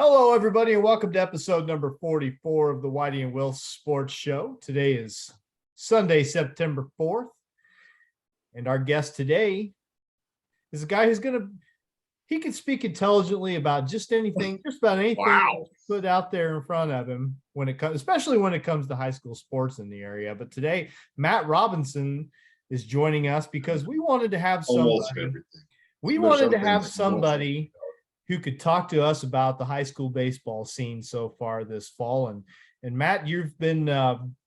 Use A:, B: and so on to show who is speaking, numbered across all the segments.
A: Hello, everybody, and welcome to episode number 44 of the Whitey and Will Sports Show. Today is Sunday, September 4th, and our guest today is a guy who's he can speak intelligently about just anything, just about anything put out there in front of him when it comes, especially when it comes to high school sports in the area. But today, Matt Robinson is joining us because we wanted to have somebody who could talk to us about the high school baseball scene so far this fall. And Matt, you've been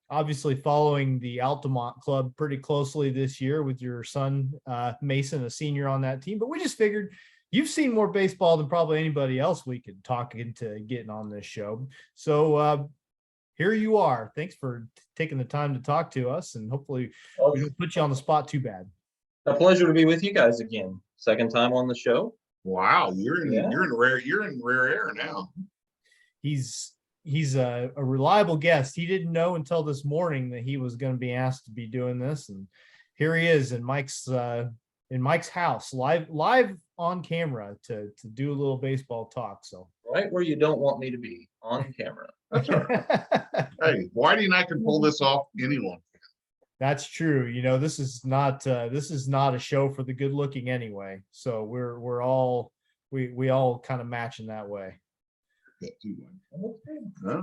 A: obviously following the Altamont club pretty closely this year with your son, Mason, a senior on that team. But we just figured you've seen more baseball than probably anybody else we could talk into getting on this show. So here you are. Thanks for taking the time to talk to us, and hopefully we don't put you on the spot too bad.
B: A pleasure to be with you guys again. Second time on the show.
C: Wow, you're in rare air now.
A: He's a reliable guest. He didn't know until this morning that he was going to be asked to be doing this, and here he is in Mike's house, live on camera to do a little baseball talk. So
B: right where you don't want me to be, on camera.
C: That's all right. Hey, Whitey and I can pull this off. Anyone.
A: That's true. You know, this is not a show for the good looking anyway. So we all kind of match in that way.
B: Huh?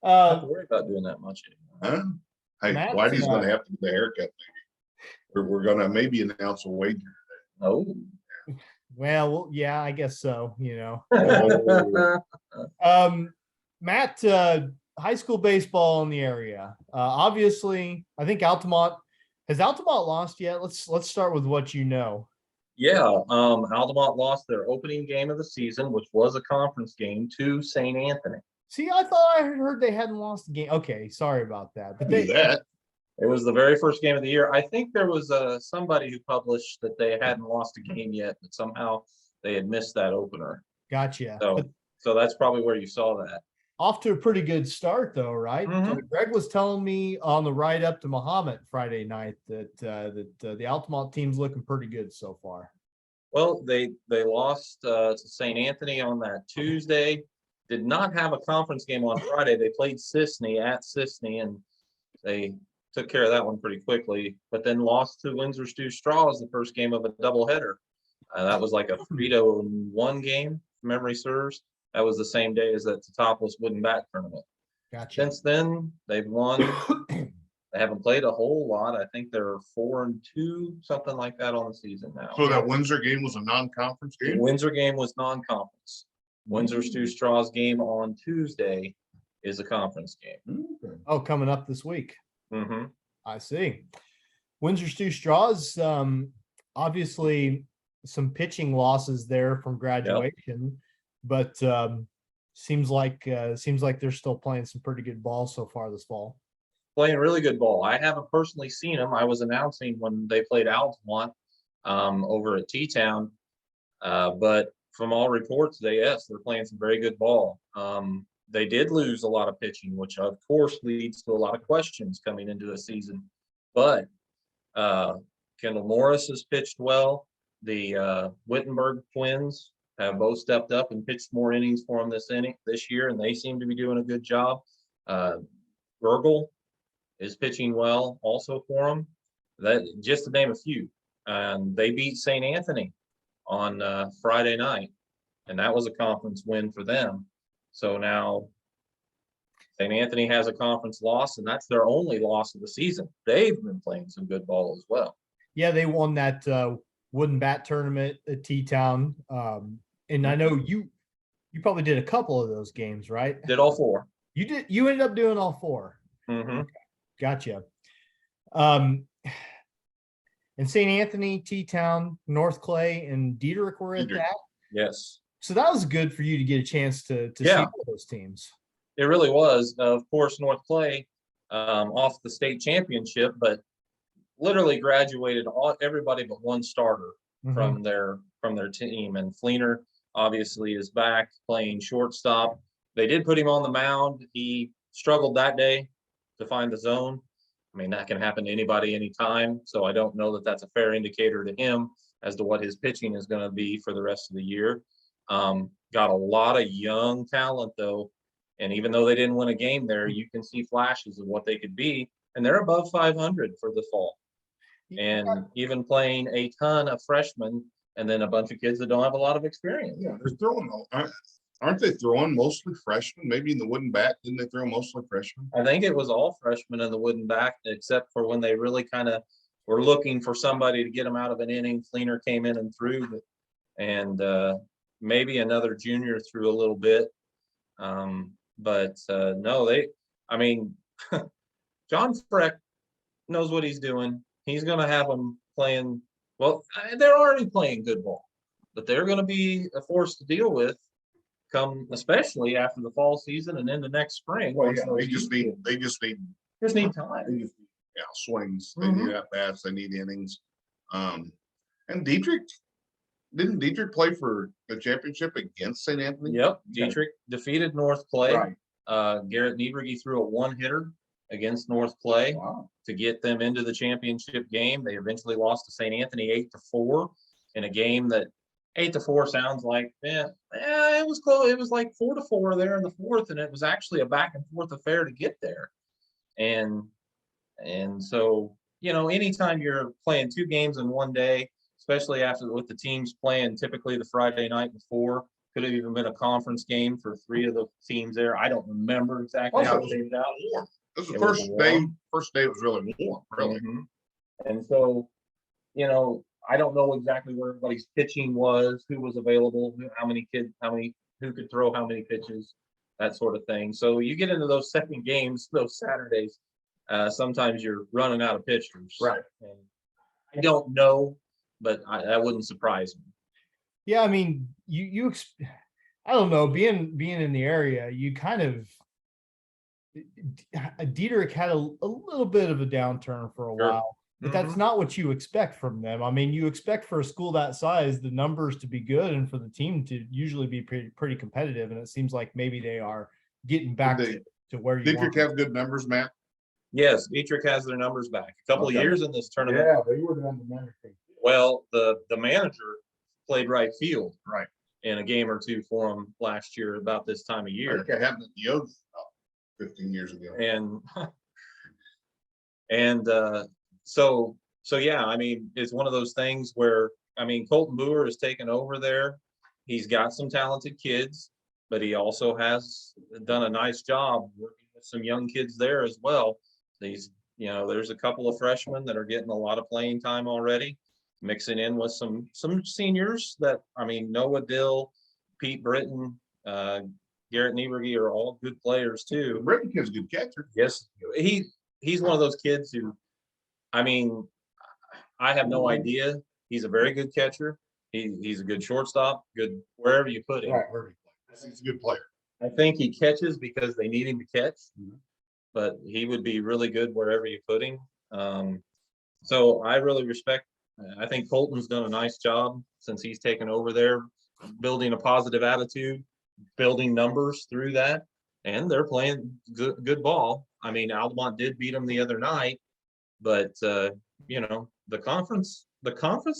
B: Don't worry about doing that much anymore.
C: Huh? Hey, Matt, Whitey's going to have to get the haircut. Maybe we're going to maybe announce a wager today.
B: Oh,
A: well, yeah, I guess so. You know.
C: Oh.
A: Matt. High school baseball in the area. Obviously, I think Altamont lost yet? Let's start with what you know.
B: Yeah, Altamont lost their opening game of the season, which was a conference game, to St. Anthony.
A: See, I thought I heard they hadn't lost the game. Okay, sorry about that. But
B: it was the very first game of the year. I think there was somebody who published that they hadn't lost a game yet, but somehow they had missed that opener.
A: Gotcha.
B: So that's probably where you saw that.
A: Off to a pretty good start, though, right?
B: Mm-hmm.
A: Greg was telling me on the ride up to Mahomet Friday night that the Altamont team's looking pretty good so far.
B: Well, they lost to St. Anthony on that Tuesday. Did not have a conference game on Friday. They played Sisney at Sisney, and they took care of that one pretty quickly. But then lost to Windsor Stew Straws the first game of a doubleheader. That was like a 3-1 game, if memory serves. That was the same day as that Totopolis Wooden Bat tournament.
A: Gotcha.
B: Since then, they've won. They haven't played a whole lot. I think they're 4-2, something like that on the season now.
C: So that Windsor game was a non-conference game?
B: The Windsor game was non-conference. Windsor Stew Straws game on Tuesday is a conference game.
A: Okay. Oh, coming up this week.
B: Mm-hmm.
A: I see. Windsor Stew Straws, obviously some pitching losses there from graduation. Yep. But seems like they're still playing some pretty good ball so far this fall.
B: Playing really good ball. I haven't personally seen them. I was announcing when they played Altamont over at T-Town. But from all reports, they're playing some very good ball. They did lose a lot of pitching, which of course leads to a lot of questions coming into the season. But Kendall Morris has pitched well. The Wittenberg twins have both stepped up and pitched more innings for them this year, and they seem to be doing a good job. Burgle is pitching well also for them. That just to name a few. And they beat St. Anthony on Friday night, and that was a conference win for them. So now St. Anthony has a conference loss, and that's their only loss of the season. They've been playing some good ball as well.
A: Yeah, they won that Wooden Bat tournament at T-Town. And I know you probably did a couple of those games, right?
B: Did all four.
A: You did. You ended up doing all four.
B: Mm-hmm.
A: Okay. Gotcha. And St. Anthony, T-Town, North Clay, and Diederich were at that.
B: Yes.
A: So that was good for you to get a chance to see all those teams.
B: It really was. Of course, North Clay off the state championship, but literally graduated everybody but one starter from their team. And Fleener obviously is back playing shortstop. They did put him on the mound. He struggled that day to find the zone. I mean, that can happen to anybody anytime. So I don't know that that's a fair indicator to him as to what his pitching is going to be for the rest of the year. Got a lot of young talent though. And even though they didn't win a game there, you can see flashes of what they could be. And they're above 500 for the fall. And even playing a ton of freshmen and then a bunch of kids that don't have a lot of experience.
C: Yeah, they're throwing, aren't they throwing mostly freshmen? Maybe in the wooden bat, didn't they throw mostly freshmen?
B: I think it was all freshmen in the wooden back, except for when they really kind of were looking for somebody to get them out of an inning. Fleener came in and threw, and maybe another junior threw a little bit. But no, I mean, John Freck knows what he's doing. He's going to have them playing. Well, they're already playing good ball, but they're going to be a force to deal with come, especially after the fall season and into next spring.
C: Well, yeah, they just need
B: need time.
C: Yeah, swings. They need at bats. They need innings. And didn't Dietrich play for the championship against St. Anthony?
B: Yep, Dietrich defeated North Clay.
C: Right.
B: Garrett Nieberge threw a one-hitter against North Clay to get them into the championship game. They eventually lost to St. Anthony 8-4 in a game that 8-4 sounds like, it was close. It was like 4-4 there in the fourth, and it was actually a back and forth affair to get there. And so, anytime you're playing two games in one day, especially with the teams playing typically the Friday night before, could have even been a conference game for three of the teams there. I don't remember exactly how it played out.
C: This was the first day. First day was really warm, really.
B: Mm-hmm. And so, I don't know exactly where everybody's pitching was, who was available, who could throw how many pitches, that sort of thing. So you get into those second games, those Saturdays, sometimes you're running out of pitchers.
C: Right.
B: And I don't know, but that wouldn't surprise me.
A: Yeah, I mean, I don't know, being in the area, you kind of, Dietrich had a little bit of a downturn for a while, but that's not what you expect from them. I mean, you expect for a school that size, the numbers to be good and for the team to usually be pretty competitive. And it seems like maybe they are getting back to where you
C: Dietrich have good numbers, Matt?
B: Yes, Dietrich has their numbers back. A couple of years in this tournament.
C: Yeah, they were on the manager.
B: Well, the manager played right field.
C: Right.
B: In a game or two for him last year about this time of year.
C: I think I happened at the Oaks 15 years ago.
B: And so yeah, I mean, it's one of those things where, I mean, Colton Boer has taken over there. He's got some talented kids, but he also has done a nice job working with some young kids there as well. There's a couple of freshmen that are getting a lot of playing time already, mixing in with some seniors that, I mean, Noah Dill, Pete Britton, Garrett Nieberge are all good players too.
C: Britton kid's a good catcher.
B: Yes, he's one of those kids who, I mean, I have no idea. He's a very good catcher. He's a good shortstop, good wherever you put him.
C: Right, wherever he plays. He's a good player.
B: I think he catches because they need him to catch, but he would be really good wherever you put him. So I really respect. I think Colton's done a nice job since he's taken over there, building a positive attitude, building numbers through that, and they're playing good ball. I mean, Altamont did beat them the other night, but the conference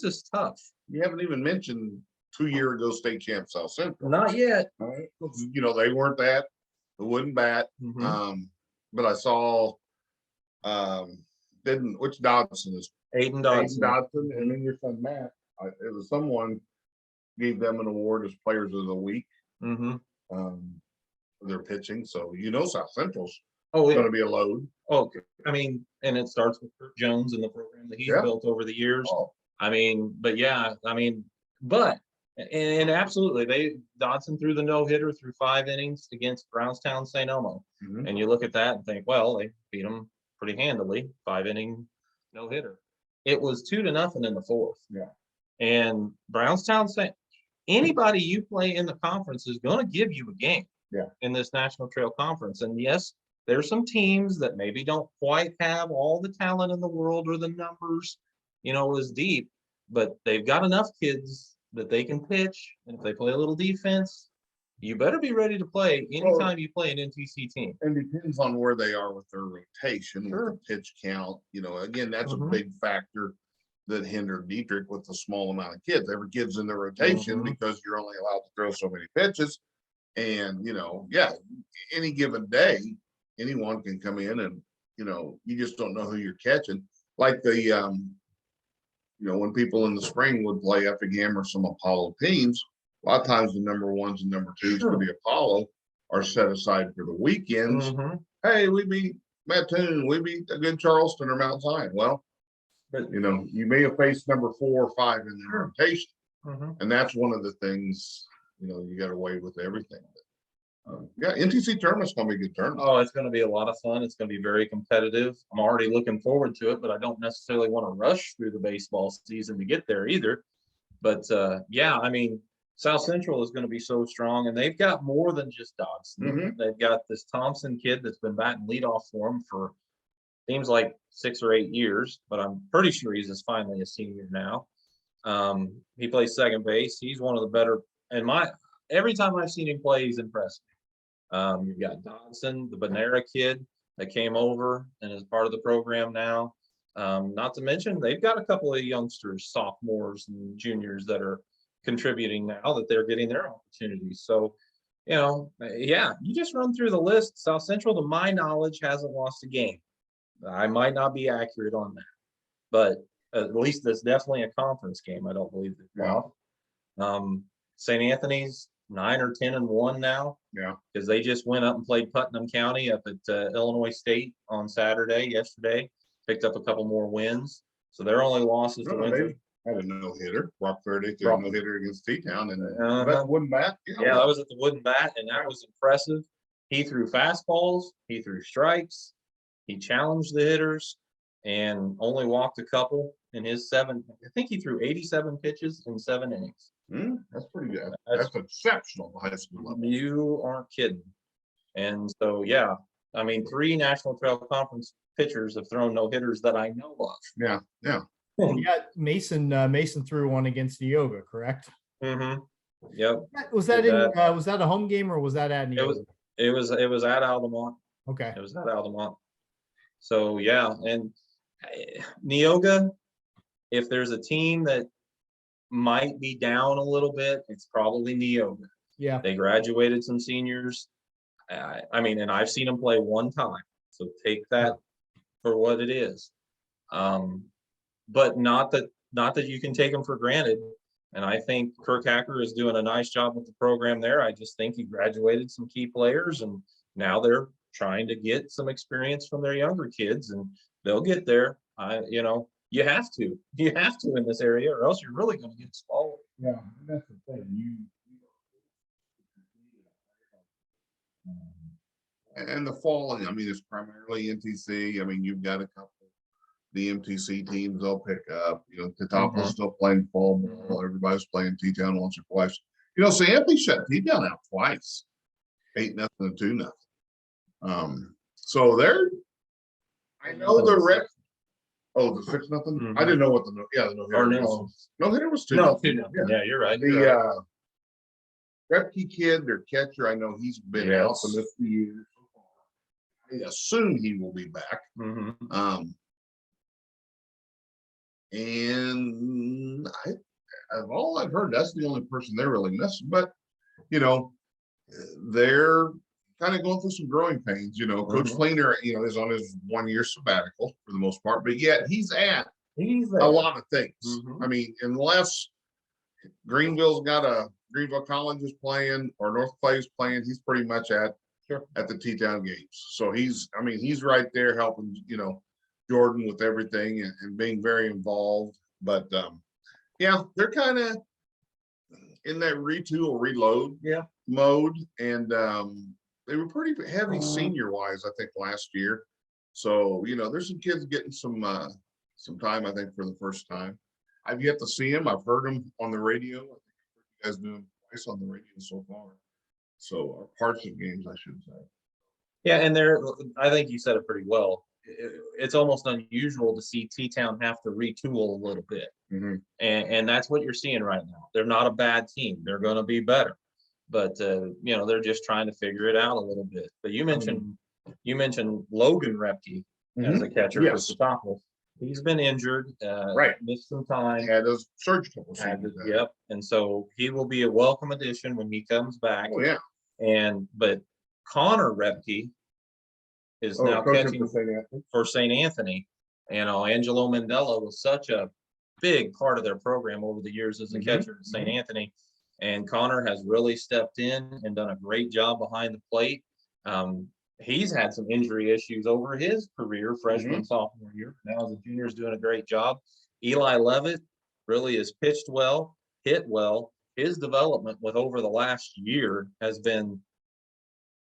B: is tough.
C: You haven't even mentioned 2 year ago state champ South Central.
B: Not yet.
C: All right. They weren't the wooden bat. But I saw which Dodson is
B: Aiden Dodson,
C: and then your son Matt. It was someone gave them an award as players of the week. For their pitching. So South Central's going to be a load.
B: Okay. I mean, and it starts with Kurt Jones and the program that he's built over the years. I mean, but yeah, I mean, and absolutely, Dodson threw the no-hitter through 5 innings against Brownstown St. Elmo. And you look at that and think, well, they beat them pretty handily, 5-inning no-hitter. It was 2-0 in the fourth.
C: Yeah.
B: And Brownstown anybody you play in the conference is going to give you a game in this National Trail Conference. And yes, there's some teams that maybe don't quite have all the talent in the world or the numbers, as deep, but they've got enough kids that they can pitch. And if they play a little defense, you better be ready to play anytime you play an NTC team.
C: And depends on where they are with their rotation, with the pitch count. Again, that's a big factor. that hindered Dietrich with the small amount of kids. Every kid's in the rotation because you're only allowed to throw so many pitches. And, any given day, anyone can come in and, you just don't know who you're catching. Like when people in the spring would play Effingham or some Apollo teams, a lot of times the number ones and number twos for the Apollo are set aside for the weekends. Hey, we beat Mattoon, we beat a good Charleston or Mount Zion. Well, you may have faced number 4 or 5 in the rotation. And that's one of the things, you got away with everything. NTC tournament's going to be a good tournament.
B: Oh, it's going to be a lot of fun. It's going to be very competitive. I'm already looking forward to it, but I don't necessarily want to rush through the baseball season to get there either. But South Central is going to be so strong, and they've got more than just Dodson. They've got this Thompson kid that's been batting leadoff for them for seems like 6 or 8 years, but I'm pretty sure he's finally a senior now. He plays second base. He's one of the better. And every time I've seen him play, he's impressed me. You've got Dodson, the Banera kid that came over and is part of the program now. Not to mention, they've got a couple of youngsters, sophomores and juniors that are contributing now that they're getting their opportunities. So, you just run through the list. South Central, to my knowledge, hasn't lost a game. I might not be accurate on that, but at least it's definitely a conference game. I don't believe that. St. Anthony's 9 or 10-1 now.
C: Yeah,
B: because they just went up and played Putnam County up at Illinois State on yesterday. Picked up a couple more wins, so their only losses to wins.
C: Had a no-hitter. Rock Verde threw a no-hitter against T-Town, and that wooden bat.
B: Yeah, that was at the wooden bat, and that was impressive. He threw fastballs. He threw strikes. He challenged the hitters and only walked a couple in his 7. I think he threw 87 pitches in 7 innings.
C: That's pretty good. That's exceptional high school level.
B: You aren't kidding. And so, 3 National Trail Conference pitchers have thrown no-hitters that I know of.
C: Yeah.
A: Mason threw one against Neoga, correct?
B: Yep.
A: Was that was that a home game or was that at Neoga?
B: It was at Altamont.
A: Okay.
B: It was at Altamont. So and Neoga, if there's a team that might be down a little bit, it's probably Neoga.
A: Yeah.
B: They graduated some seniors. And I've seen them play one time. So take that for what it is. But not that you can take them for granted. And I think Kirk Hacker is doing a nice job with the program there. I just think he graduated some key players, and now they're trying to get some experience from their younger kids, and they'll get there. You have to in this area, or else you're really going to get swallowed.
C: Yeah, that's the thing. And the fall, it's primarily NTC. You've got a couple. The MTC teams they'll pick up. Tatapo's still playing fall ball. Everybody's playing T-Town once or twice. So Anthony shut T-Town out twice, 8-0 and 2-0. So I know the rep. Oh, the 6-0. I didn't know what the no-hitter was. No-hitter was 2-0.
B: 2-0. Yeah, you're right.
C: The Repke kid, their catcher, I know he's been out for this few years. I assume he will be back. And of all I've heard, that's the only person they're really missing. But they're kind of going through some growing pains. Coach Fleener, is on his 1-year sabbatical for the most part, but yet he's at a lot of things. Unless Greenville College is playing or North Clay is playing, he's pretty much at the T-Town games. So he's right there helping, Jordan with everything and being very involved. But they're kind of in that retool, reload mode. And they were pretty heavy senior wise, I think, last year. So, there's some kids getting some time, I think, for the first time. I've yet to see them. I've heard them on the radio. I think you guys doing twice on the radio so far. So parts of games, I should say.
B: Yeah, and I think you said it pretty well. It's almost unusual to see T-Town have to retool a little bit. And that's what you're seeing right now. They're not a bad team. They're going to be better. But, they're just trying to figure it out a little bit. But you mentioned Logan Repke as a catcher for Tatapo. He's been injured,
C: Right.
B: missed some time.
C: Had a surgical
B: Had
C: procedure.
B: to- Yep, and so he will be a welcome addition when he comes back.
C: Oh, yeah.
B: But Connor Repke is now catching for St. Anthony. You know, Angelo Mandela was such a big part of their program over the years as a catcher at St. Anthony. And Connor has really stepped in and done a great job behind the plate. He's had some injury issues over his career, freshman, sophomore year. Now as a junior is doing a great job. Eli Levitt really has pitched well, hit well. His development with over the last year has been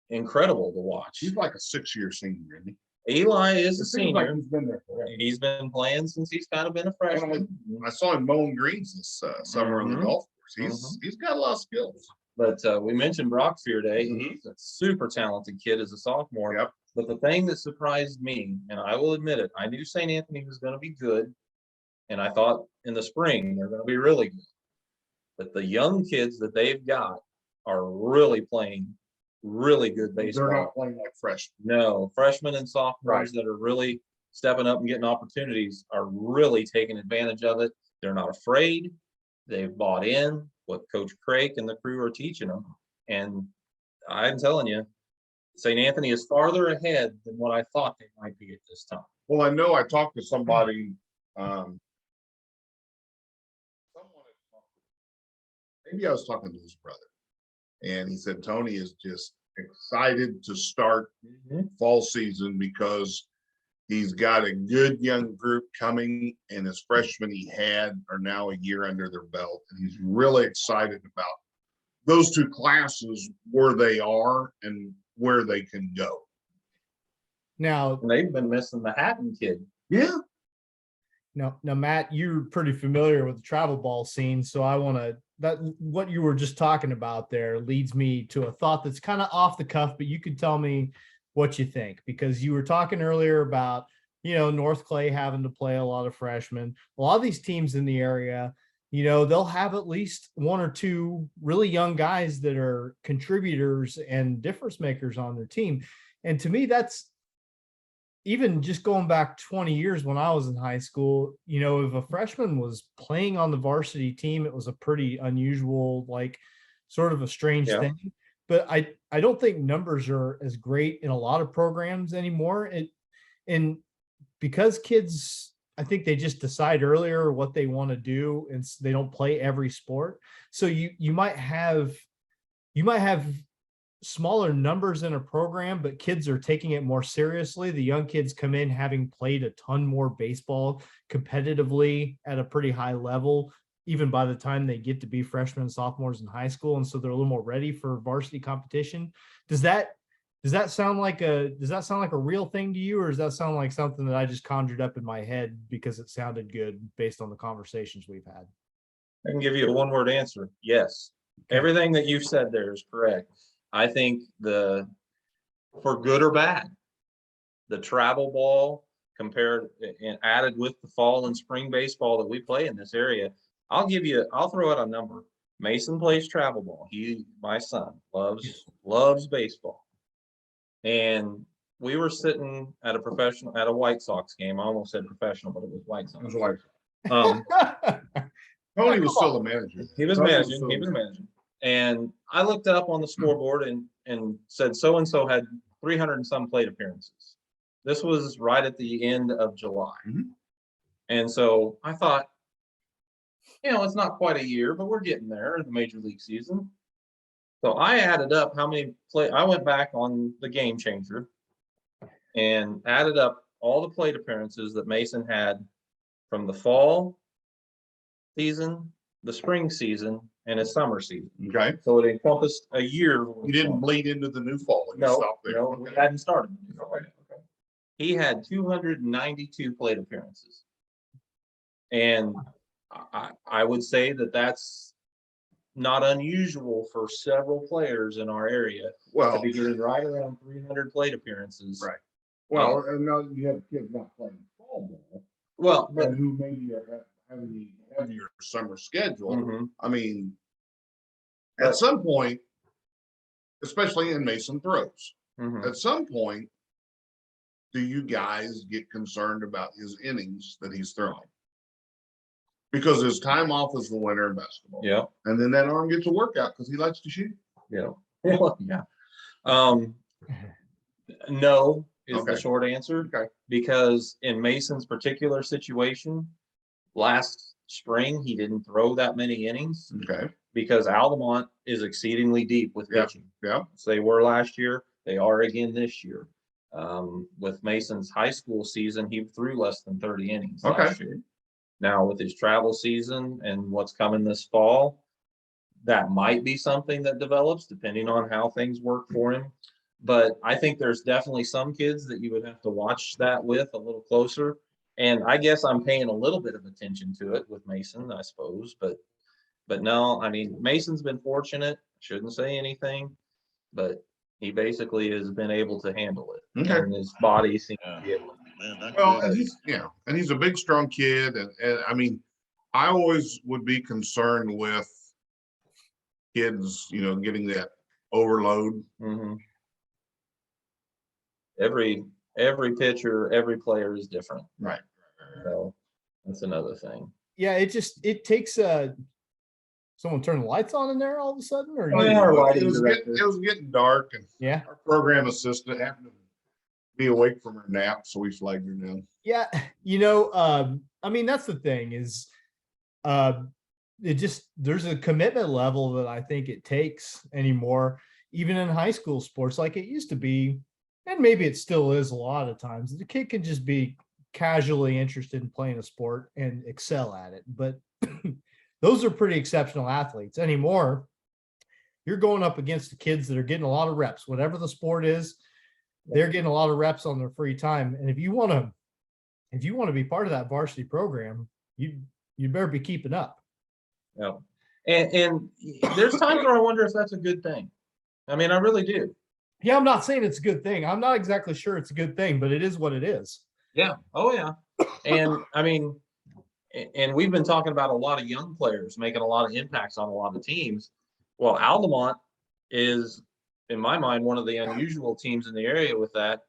B: incredible to watch.
C: He's like a 6-year senior, isn't he?
B: Eli is a senior.
C: He's been there forever.
B: He's been playing since he's kind of been a freshman.
C: I saw him mowing greens this summer on the golf course. He's got a lot of skills.
B: But we mentioned Brock Fearday. He's a super talented kid as a sophomore.
C: Yep.
B: But the thing that surprised me, and I will admit it, I knew St. Anthony was going to be good. And I thought in the spring they're going to be really good. But the young kids that they've got are really playing really good baseball.
C: They're not playing like freshmen.
B: No, freshmen and sophomores that are really stepping up and getting opportunities are really taking advantage of it. They're not afraid. They've bought in what Coach Craig and the crew are teaching them. And I'm telling you, St. Anthony is farther ahead than what I thought they might be at this time.
C: Well, I know I talked to somebody, maybe I was talking to his brother, and he said Tony is just excited to start fall season because he's got a good young group coming, and his freshmen he had are now a year under their belt, and he's really excited about those two classes, where they are and where they can go.
A: Now,
B: And they've been missing the Hatton kid.
C: Yeah.
A: now, Matt, you're pretty familiar with the travel ball scene, so I want to that what you were just talking about there leads me to a thought that's kind of off the cuff, but you could tell me what you think, because you were talking earlier about, North Clay having to play a lot of freshmen. A lot of these teams in the area, they'll have at least one or two really young guys that are contributors and difference makers on their team. And to me, that's even just going back 20 years when I was in high school, if a freshman was playing on the varsity team, it was a pretty unusual, like sort of a strange thing. But I don't think numbers are as great in a lot of programs anymore. And because kids, I think they just decide earlier what they want to do, and they don't play every sport. So you might have smaller numbers in a program, but kids are taking it more seriously. The young kids come in having played a ton more baseball competitively at a pretty high level, even by the time they get to be freshmen and sophomores in high school. And so they're a little more ready for varsity competition. Does that sound like a real thing to you, or does that sound like something that I just conjured up in my head because it sounded good based on the conversations we've had?
B: I can give you a one-word answer. Yes. Okay. Everything that you've said there is correct. I think for good or bad, the travel ball compared and added with the fall and spring baseball that we play in this area, I'll throw out a number. Mason plays travel ball. My son loves baseball. And we were sitting at a White Sox game. I almost said professional, but it was White Sox.
C: It was Tony was still the manager.
B: He was managing. And I looked up on the scoreboard and said so-and-so had 300 and some plate appearances. This was right at the end of July. And so I thought, it's not quite a year, but we're getting there in the major league season. So I added up how many I went back on the Game Changer and added up all the plate appearances that Mason had from the fall season, the spring season, and his summer season.
C: Okay.
B: So it encompassed a year.
C: You didn't bleed into the new fall.
B: No, we hadn't started. Okay. He had 292 plate appearances. And I would say that that's not unusual for several players in our area to be getting right around 300 plate appearances.
C: Right. Well, and now you have kids not playing fall ball.
B: Well, but
C: who maybe are having a heavier summer schedule. I mean, at some point, especially in Mason throws, at some point, do you guys get concerned about his innings that he's throwing? Because his time off is the winter in basketball.
B: Yeah.
C: And then that arm gets a workout because he likes to shoot.
B: Yeah. Yeah. No is the
C: Okay.
B: short answer.
C: Okay.
B: Because in Mason's particular situation, last spring, he didn't throw that many innings
C: Okay.
B: because Altamont is exceedingly deep with
C: Yeah.
B: pitching.
C: Yeah.
B: So they were last year. They are again this year. With Mason's high school season, he threw less than 30 innings last year. Now with his travel season and what's coming this fall, that might be something that develops depending on how things work for him. But I think there's definitely some kids that you would have to watch that with a little closer. And I guess I'm paying a little bit of attention to it with Mason, I suppose. But no, I mean, Mason's been fortunate. Shouldn't say anything, but he basically has been able to handle it.
C: Okay.
B: And his body seems to be able to.
C: Well, and he's a big, strong kid. And I mean, I always would be concerned with kids, getting that overload.
B: Mm-hmm. Every pitcher, every player is different.
C: Right.
B: So that's another thing.
A: Yeah, it takes someone turn the lights on in there all of a sudden, or
C: It was getting dark, and
A: yeah,
C: our program assistant happened to be awake from her nap, so we flagged her down.
A: yeah. I mean, that's the thing is, there's a commitment level that I think it takes anymore, even in high school sports, like it used to be, and maybe it still is a lot of times. The kid can just be casually interested in playing a sport and excel at it, but those are pretty exceptional athletes. Anymore, you're going up against the kids that are getting a lot of reps, whatever the sport is. They're getting a lot of reps on their free time, and if you want to be part of that varsity program, you better be keeping up.
B: Yeah. And there's times where I wonder if that's a good thing. I mean, I really do.
A: Yeah, I'm not saying it's a good thing. I'm not exactly sure it's a good thing, but it is what it is.
B: Yeah. Oh, yeah. And I mean, and we've been talking about a lot of young players making a lot of impacts on a lot of teams. Well, Altamont is, in my mind, one of the unusual teams in the area with that.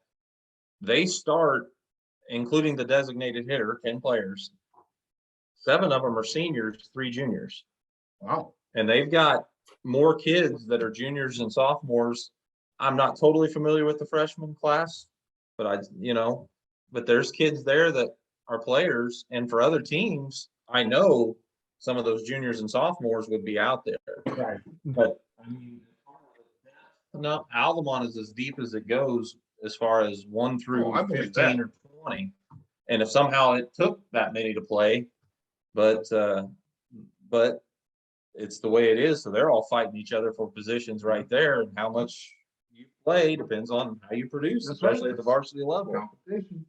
B: They start, including the designated hitter, 10 players. 7 of them are seniors, 3 juniors.
C: Wow.
B: And they've got more kids that are juniors and sophomores. I'm not totally familiar with the freshman class, but but there's kids there that are players. And for other teams, I know some of those juniors and sophomores would be out there.
A: Right.
B: But I mean, no, Altamont is as deep as it goes as far as 1 through 15 or 20. And if somehow it took that many to play, but it's the way it is. So they're all fighting each other for positions right there, and how much you play depends on how you produce, especially at the varsity level.
C: Competition.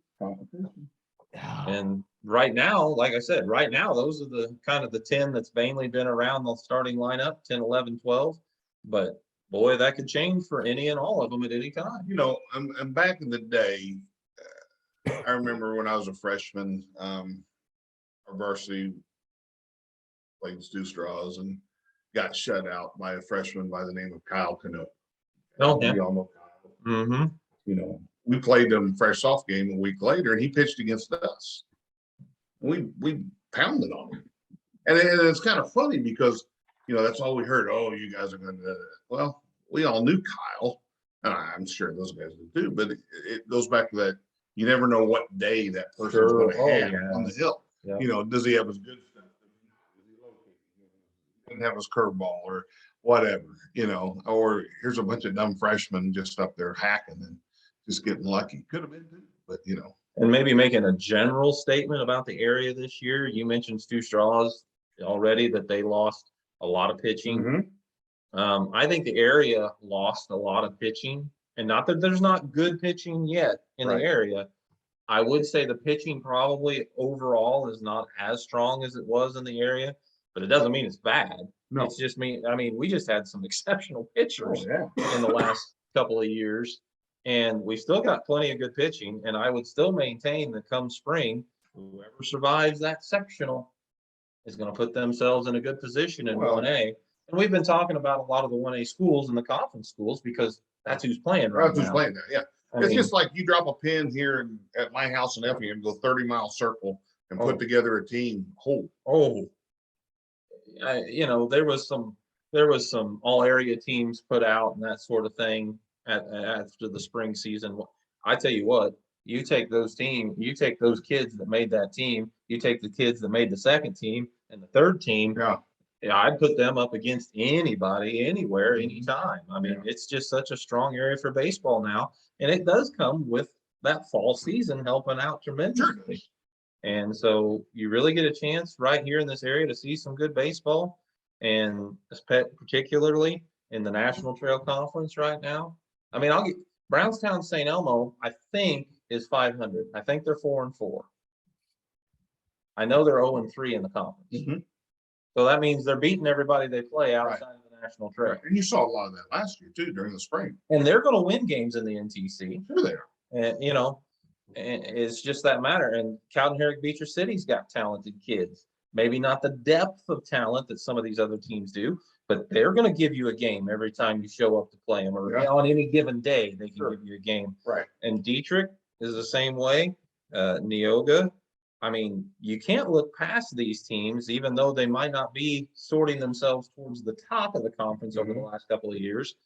B: And right now, like I said, those are the kind of the 10 that's mainly been around the starting lineup, 10, 11, 12. But boy, that could change for any and all of them at any time.
C: And back in the day, I remember when I was a freshman, our varsity played Stew Straws and got shut out by a freshman by the name of Kyle Cano.
B: Oh, yeah.
C: We all know Kyle.
B: Mm-hmm.
C: We played him fresh off game a week later, and he pitched against us. We pounded on him, and it's kind of funny because that's all we heard. Oh, you guys are going to. Well, we all knew Kyle, and I'm sure those guys did too. But it goes back to that. You never know what day that person's going to have on the hill. Yeah. Does he have his good stuff? Doesn't have his curveball or whatever, or here's a bunch of dumb freshmen just up there hacking and just getting lucky. Could have been too, but
B: And maybe making a general statement about the area this year. You mentioned Stew Straws already, that they lost a lot of pitching. Mm-hmm. I think the area lost a lot of pitching, and not that there's not good pitching yet in the area. I would say the pitching probably overall is not as strong as it was in the area, but it doesn't mean it's bad. No. It's just we just had some exceptional pitchers in the last couple of years, and we still got plenty of good pitching. And I would still maintain that come spring, whoever survives that sectional is going to put themselves in a good position in 1A. And we've been talking about a lot of the 1A schools and the conference schools because that's who's playing right now.
C: That's who's playing there, yeah. It's just like you drop a pin here at my house in Effingham, go 30-mile circle and put together a team.
B: There was some all area teams put out and that sort of thing after the spring season. I tell you what, you take those kids that made that team, you take the kids that made the second team and the third team. Yeah, I'd put them up against anybody, anywhere, anytime. I mean, it's just such a strong area for baseball now. And it does come with that fall season helping out tremendously. And so you really get a chance right here in this area to see some good baseball, and particularly in the National Trail Conference right now. I mean, Brownstown St. Elmo, I think, is 500. I think they're 4-4. I know they're 0-3 in the conference. So that means they're beating everybody they play outside of the National Trail.
C: And you saw a lot of that last year too, during the spring.
B: And they're going to win games in the NTC.
C: Sure they are.
B: And and it's just that matter. And Cowden Herrick Beecher City's got talented kids. Maybe not the depth of talent that some of these other teams do, but they're going to give you a game every time you show up to play them, or on any given day they can give you a game.
C: Right.
B: And Dietrich is the same way. Neoga. I mean, you can't look past these teams, even though they might not be sorting themselves towards the top of the conference over the last couple of years.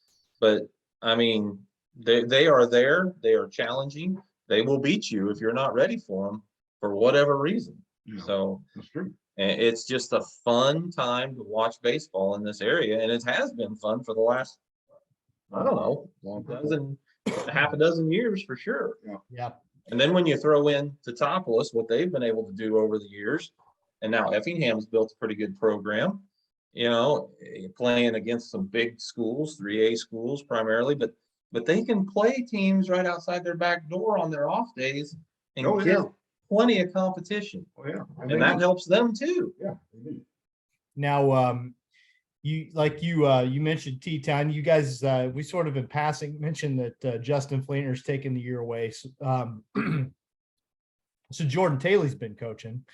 B: But I mean, they are there. They are challenging. They will beat you if you're not ready for them for whatever reason. So
C: that's true.
B: It's just a fun time to watch baseball in this area, and it has been fun for the last, I don't know, half a dozen years for sure.
A: Yeah.
B: And then when you throw in Teutopolis, what they've been able to do over the years, and now Effingham's built a pretty good program, playing against some big schools, 3A schools primarily, but they can play teams right outside their back door on their off days and get plenty of competition. And that helps them too.
A: Now, you mentioned T-Town. You guys, we sort of in passing mentioned that Justin Fleener's taking the year away. So Jordan Taylor's been coaching,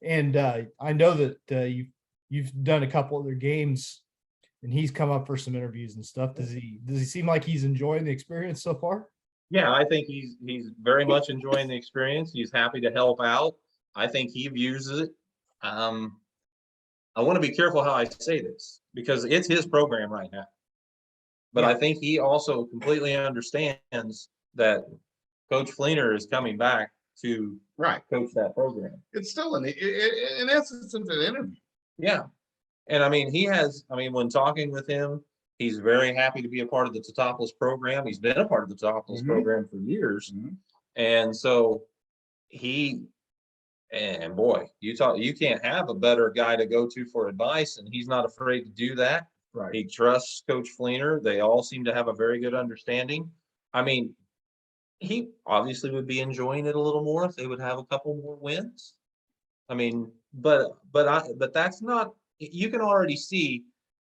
A: and I know that you've done a couple of their games, and he's come up for some interviews and stuff. Does he seem like he's enjoying the experience so far?
B: Yeah, I think he's very much enjoying the experience. He's happy to help out. I think he views it. I want to be careful how I say this because it's his program right now. But I think he also completely understands that Coach Fleener is coming back to coach that program.
C: It's still in essence, it's an interview.
B: Yeah. And I mean, when talking with him, he's very happy to be a part of the Teutopolis program. He's been a part of the Teutopolis program for years. And so and boy, you can't have a better guy to go to for advice, and he's not afraid to do that.
C: Right.
B: He trusts Coach Fleener. They all seem to have a very good understanding. I mean, he obviously would be enjoying it a little more if they would have a couple more wins. I mean, but that's not, you can already see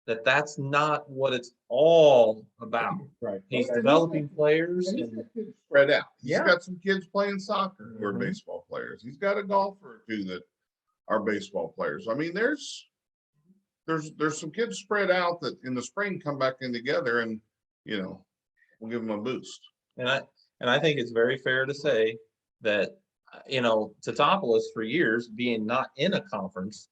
B: that that's not what it's all about.
C: Right.
B: He's developing players.
C: And he's spread out. He's got some kids playing soccer who are baseball players. He's got a golfer or two that are baseball players. I mean, there's some kids spread out that in the spring come back in together, and we'll give them a boost.
B: And I think it's very fair to say that Teutopolis for years, being not in a conference,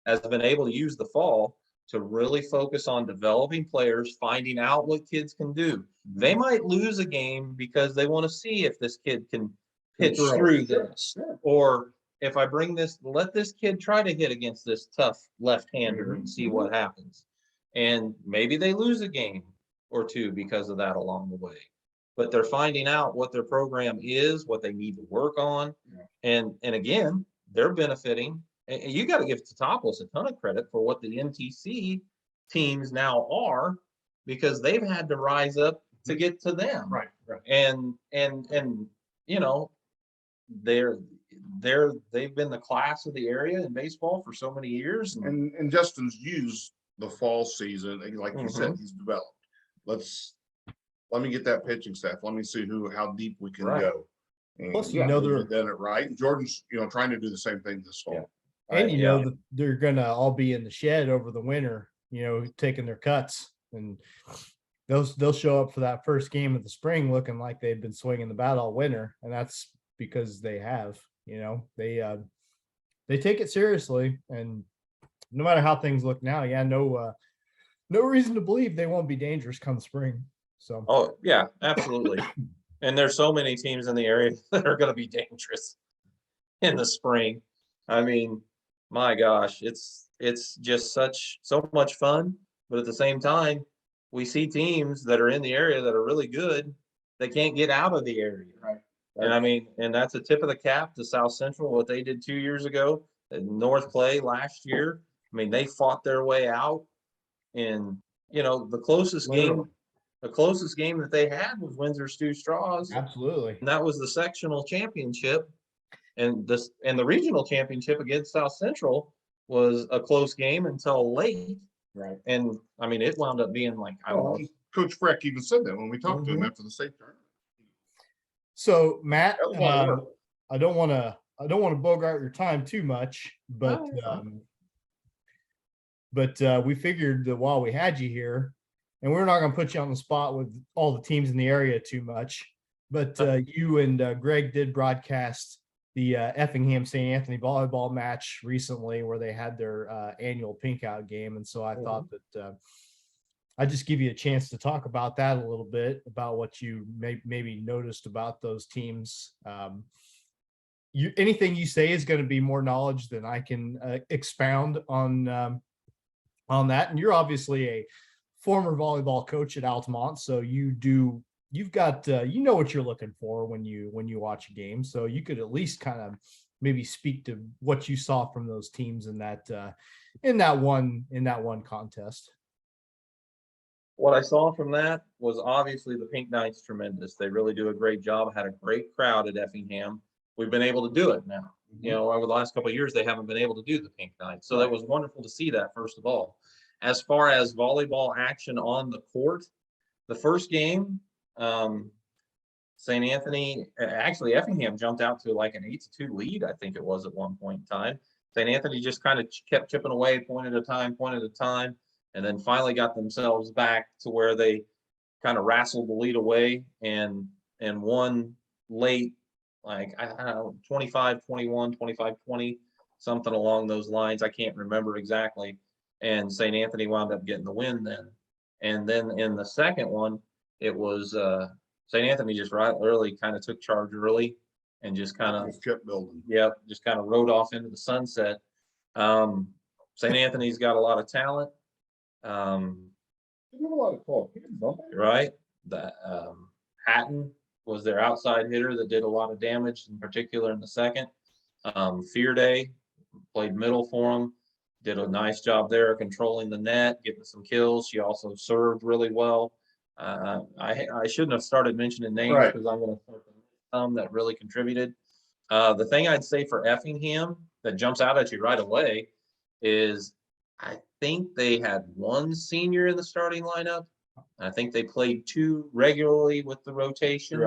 B: has been able to use the fall to really focus on developing players, finding out what kids can do. They might lose a game because they want to see if this kid can pitch through this, or if I let this kid try to hit against this tough left-hander and see what happens. And maybe they lose a game or two because of that along the way. But they're finding out what their program is, what they need to work on. And again, they're benefiting. And you got to give Teutopolis a ton of credit for what the MTC teams now are, because they've had to rise up to get to them.
C: Right.
B: And they've been the class of the area in baseball for so many years.
C: And Justin's used the fall season, and like you said, he's developed. Let me get that pitching staff. Let me see how deep we can go. And
A: Plus,
C: they've done it right. And Jordan's, trying to do the same thing this fall.
A: And that they're gonna all be in the shed over the winter, taking their cuts. And they'll show up for that first game of the spring looking like they've been swinging the bat all winter, and that's because they have. They take it seriously, and no matter how things look now, no reason to believe they won't be dangerous come spring. So,
B: Oh, yeah, absolutely. And there's so many teams in the area that are going to be dangerous in the spring. I mean, my gosh, it's just so much fun, but at the same time, we see teams that are in the area that are really good that can't get out of the area.
C: Right.
B: And I mean, and that's a tip of the cap to South Central, what they did 2 years ago, and North Clay last year. I mean, they fought their way out, and the closest game that they had was Windsor Stew Straws,
A: absolutely.
B: and that was the sectional championship. And the regional championship against South Central was a close game until late.
C: Right.
B: And I mean, it wound up being like, I don't know.
C: Coach Freck even said that when we talked to him after the state tournament.
A: So, Matt,
C: That was a lot of work.
A: I don't want to bogart your time too much, but we figured that while we had you here, and we're not going to put you on the spot with all the teams in the area too much, but you and Greg did broadcast the Effingham St. Anthony volleyball match recently, where they had their annual pink out game. And so I thought that I'd just give you a chance to talk about that a little bit, about what you maybe noticed about those teams. Anything you say is going to be more knowledge than I can expound on that. And you're obviously a former volleyball coach at Altamont, so you've got what you're looking for when you watch a game. So you could at least kind of maybe speak to what you saw from those teams in that one contest.
B: What I saw from that was obviously the Pink Knight's tremendous. They really do a great job. Had a great crowd at Effingham. We've been able to do it now. Over the last couple of years, they haven't been able to do the Pink Knights. So that was wonderful to see that, first of all. As far as volleyball action on the court, the first game, St. Anthony, actually Effingham jumped out to like an 8-2 lead, I think it was at one point in time. St. Anthony just kind of kept chipping away point at a time, and then finally got themselves back to where they kind of wrestled the lead away and won late, like, I don't know, 25-21, 25-20, something along those lines. I can't remember exactly. And St. Anthony wound up getting the win then. And then in the second one, it was St. Anthony just early kind of took charge early and just kind of
C: kept building.
B: Yep, just kind of rode off into the sunset. St. Anthony's got a lot of talent. Right. That Hatton was their outside hitter that did a lot of damage, in particular in the second. Fear Day played middle for them, did a nice job there controlling the net, getting some kills. She also served really well. I shouldn't have started mentioning names because I'm going to start some that really contributed. The thing I'd say for Effingham that jumps out at you right away is I think they had one senior in the starting lineup. I think they played 2 regularly with the rotation.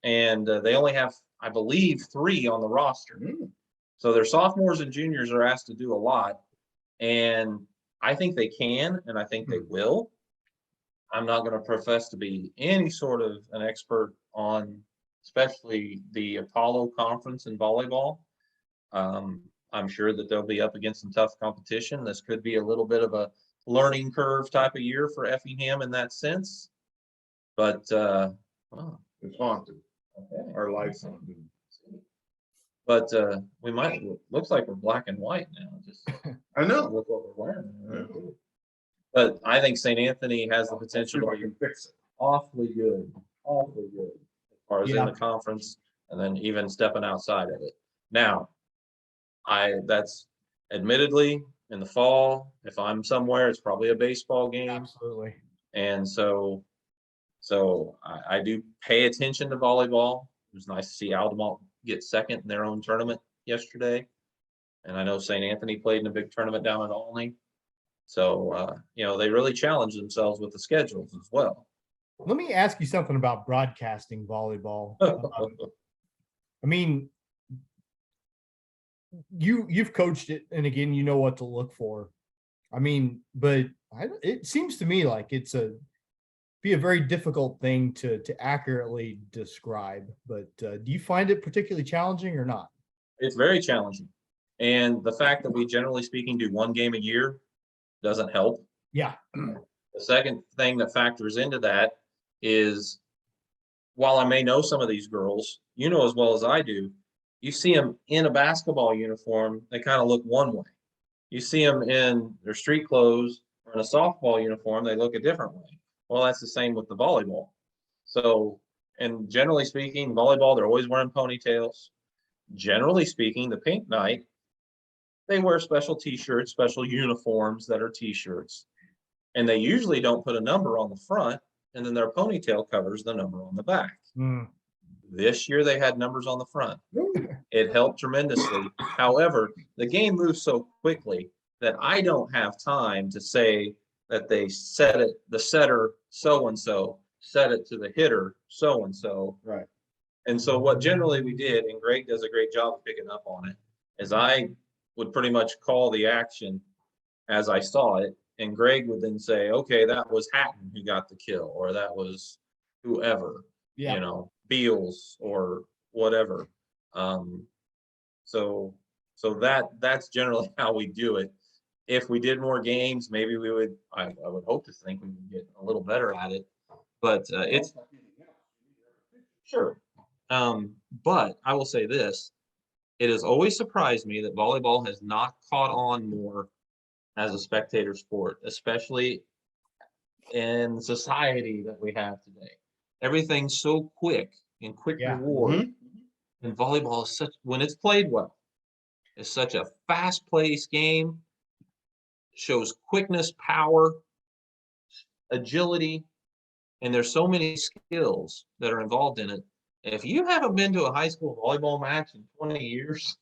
B: And they only have, I believe, 3 on the roster. So their sophomores and juniors are asked to do a lot. And I think they can, and I think they will. I'm not going to profess to be any sort of an expert on especially the Apollo Conference in volleyball. I'm sure that they'll be up against some tough competition. This could be a little bit of a learning curve type of year for Effingham in that sense. But
C: it's haunted.
B: Okay.
C: Our life's haunted.
B: But looks like we're black and white now. Just
C: I know.
B: with what we're wearing. Yeah. But I think St. Anthony has the potential to be awfully good as far as in the conference, and then even stepping outside of it. Now, that's admittedly in the fall. If I'm somewhere, it's probably a baseball game.
A: Absolutely.
B: And so I do pay attention to volleyball. It was nice to see Altamont get second in their own tournament yesterday. And I know St. Anthony played in a big tournament down in Olney. So, they really challenged themselves with the schedules as well.
A: Let me ask you something about broadcasting volleyball. I mean, you've coached it, and again, you know what to look for. I mean, but it seems to me like it's a be a very difficult thing to accurately describe. But do you find it particularly challenging or not?
B: It's very challenging. And the fact that we, generally speaking, do one game a year doesn't help.
A: Yeah.
B: The second thing that factors into that is, while I may know some of these girls, you know as well as I do, you see them in a basketball uniform, they kind of look one way. You see them in their street clothes or in a softball uniform, they look a different way. Well, that's the same with the volleyball. So, and generally speaking, volleyball, they're always wearing ponytails. Generally speaking, the pink night, they wear special t-shirts, special uniforms that are t-shirts. And they usually don't put a number on the front, and then their ponytail covers the number on the back.
A: Mm.
B: This year they had numbers on the front. It helped tremendously. However, the game moves so quickly that I don't have time to say that they set it, the setter so-and-so set it to the hitter so-and-so.
C: Right.
B: And so what generally we did, and Greg does a great job of picking up on it, is I would pretty much call the action as I saw it. And Greg would then say, okay, that was Hatton who got the kill, or that was whoever,
A: Yeah.
B: you know, Beals or whatever. So that's generally how we do it. If we did more games, maybe we would, I would hope to think we would get a little better at it, but it's sure. But I will say this, it has always surprised me that volleyball has not caught on more as a spectator sport, especially in the society that we have today. Everything's so quick and quick
A: Yeah.
B: reward. And volleyball is such, when it's played well, it's such a fast-paced game, shows quickness, power, agility, and there's so many skills that are involved in it. If you haven't been to a high school volleyball match in 20 years,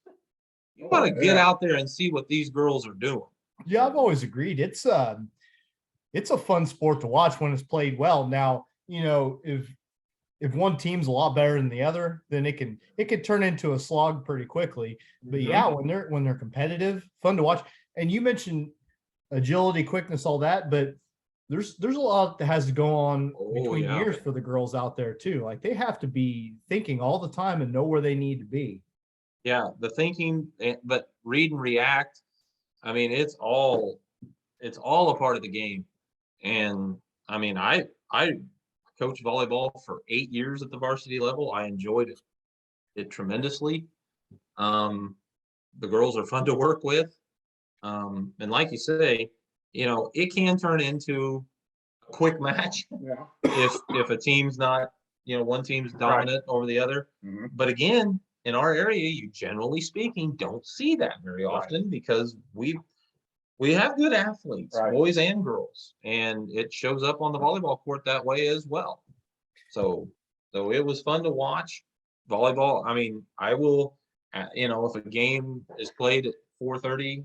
B: you want to get out there and see what these girls are doing.
A: Yeah, I've always agreed. It's a fun sport to watch when it's played well. Now, you know, if one team's a lot better than the other, then it can turn into a slog pretty quickly. But yeah, when they're competitive, fun to watch. And you mentioned agility, quickness, all that, but there's a lot that has to go on between years for the girls out there too. Like they have to be thinking all the time and know where they need to be.
B: Yeah, the thinking, but read and react. I mean, it's all a part of the game. And I mean, I coached volleyball for 8 years at the varsity level. I enjoyed it tremendously. The girls are fun to work with. And like you say, you know, it can turn into a quick match if a team's not, you know, one team's dominant over the other. But again, in our area, you generally speaking don't see that very often because we have good athletes, boys and girls, and it shows up on the volleyball court that way as well. So it was fun to watch volleyball. I mean, I will, you know, if a game is played at 4:30,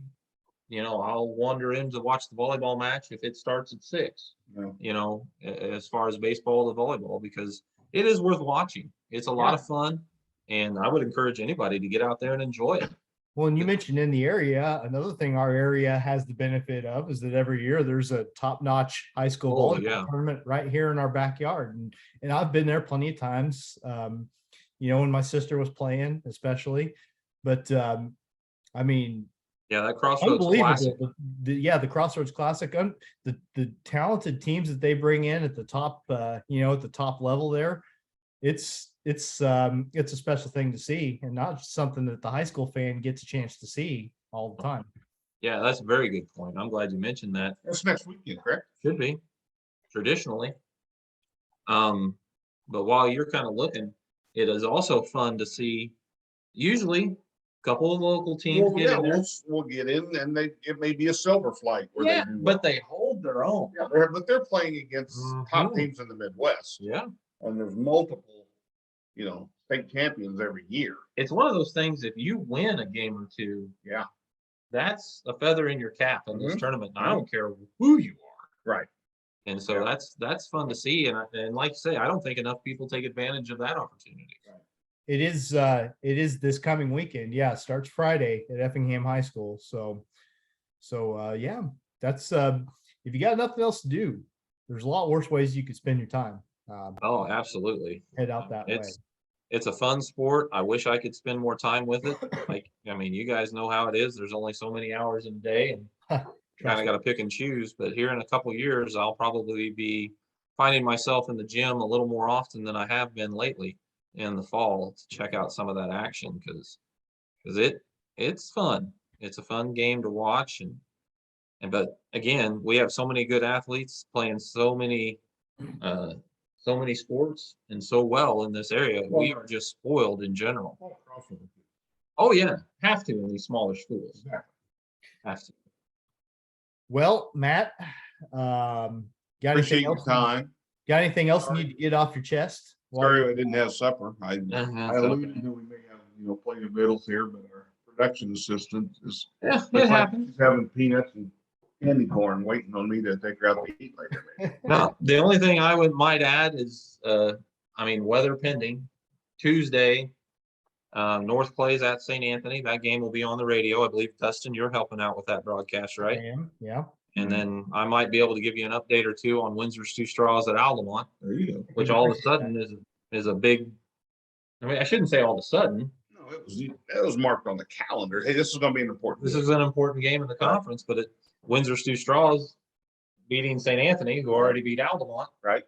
B: you know, I'll wander in to watch the volleyball match if it starts at 6. You know, as far as baseball to volleyball, because it is worth watching. It's a lot of fun, and I would encourage anybody to get out there and enjoy it.
A: Well, and you mentioned in the area, another thing our area has the benefit of is that every year there's a top-notch high school volleyball tournament right here in our backyard. And I've been there plenty of times, you know, when my sister was playing, especially. But, I mean,
B: yeah, that Crossroads Classic.
A: The Crossroads Classic, the talented teams that they bring in at the top, you know, at the top level there, it's a special thing to see, and not just something that the high school fan gets a chance to see all the time.
B: Yeah, that's a very good point. I'm glad you mentioned that.
C: That's next weekend, correct?
B: Should be, traditionally. But while you're kind of looking, it is also fun to see, usually a couple of local teams get in there.
C: We'll get in, and it may be a silver flight. Where
B: but they hold their own.
C: Yeah, but they're playing against top teams in the Midwest.
B: Yeah.
C: And there's multiple, you know, state champions every year.
B: It's one of those things, if you win a game or two, that's a feather in your cap in this tournament. I don't care who you are.
C: Right.
B: And so that's fun to see. And like you say, I don't think enough people take advantage of that opportunity.
A: It is this coming weekend. Yeah, it starts Friday at Effingham High School. So yeah, that's if you got nothing else to do, there's a lot worse ways you could spend your time.
B: Oh, absolutely.
A: Head out that way.
B: It's a fun sport. I wish I could spend more time with it. Like, I mean, you guys know how it is. There's only so many hours in a day, and kind of got to pick and choose. But here in a couple of years, I'll probably be finding myself in the gym a little more often than I have been lately in the fall to check out some of that action, because it's fun. It's a fun game to watch, and but again, we have so many good athletes playing so many sports and so well in this area. We are just spoiled in general. Oh yeah, have to in these smaller schools. Have to.
A: Well, Matt, got
C: Appreciate
A: anything
C: your
A: else?
C: time.
A: Got anything else you need to get off your chest?
C: Sorry I didn't have supper. I
B: Uh-huh.
C: alluded to we may have, plate of vittles here, but our production assistant is
B: Yeah,
C: looks
B: it
C: like
B: happens.
C: she's having peanuts and candy corn waiting on me to take her out to eat later.
B: No, the only thing I might add is, weather pending. Tuesday, North plays at St. Anthony. That game will be on the radio. I believe, Dustin, you're helping out with that broadcast, right?
A: I am, yeah.
B: And then I might be able to give you an update or two on Windsor's Two Straws at Altamont,
C: There you go.
B: which all of a sudden is a big. I mean, I shouldn't say all of a sudden.
C: No, it was marked on the calendar. Hey, this is going to be an important.
B: This is an important game in the conference, but Windsor's Two Straws beating St. Anthony, who already beat Altamont.
C: Right.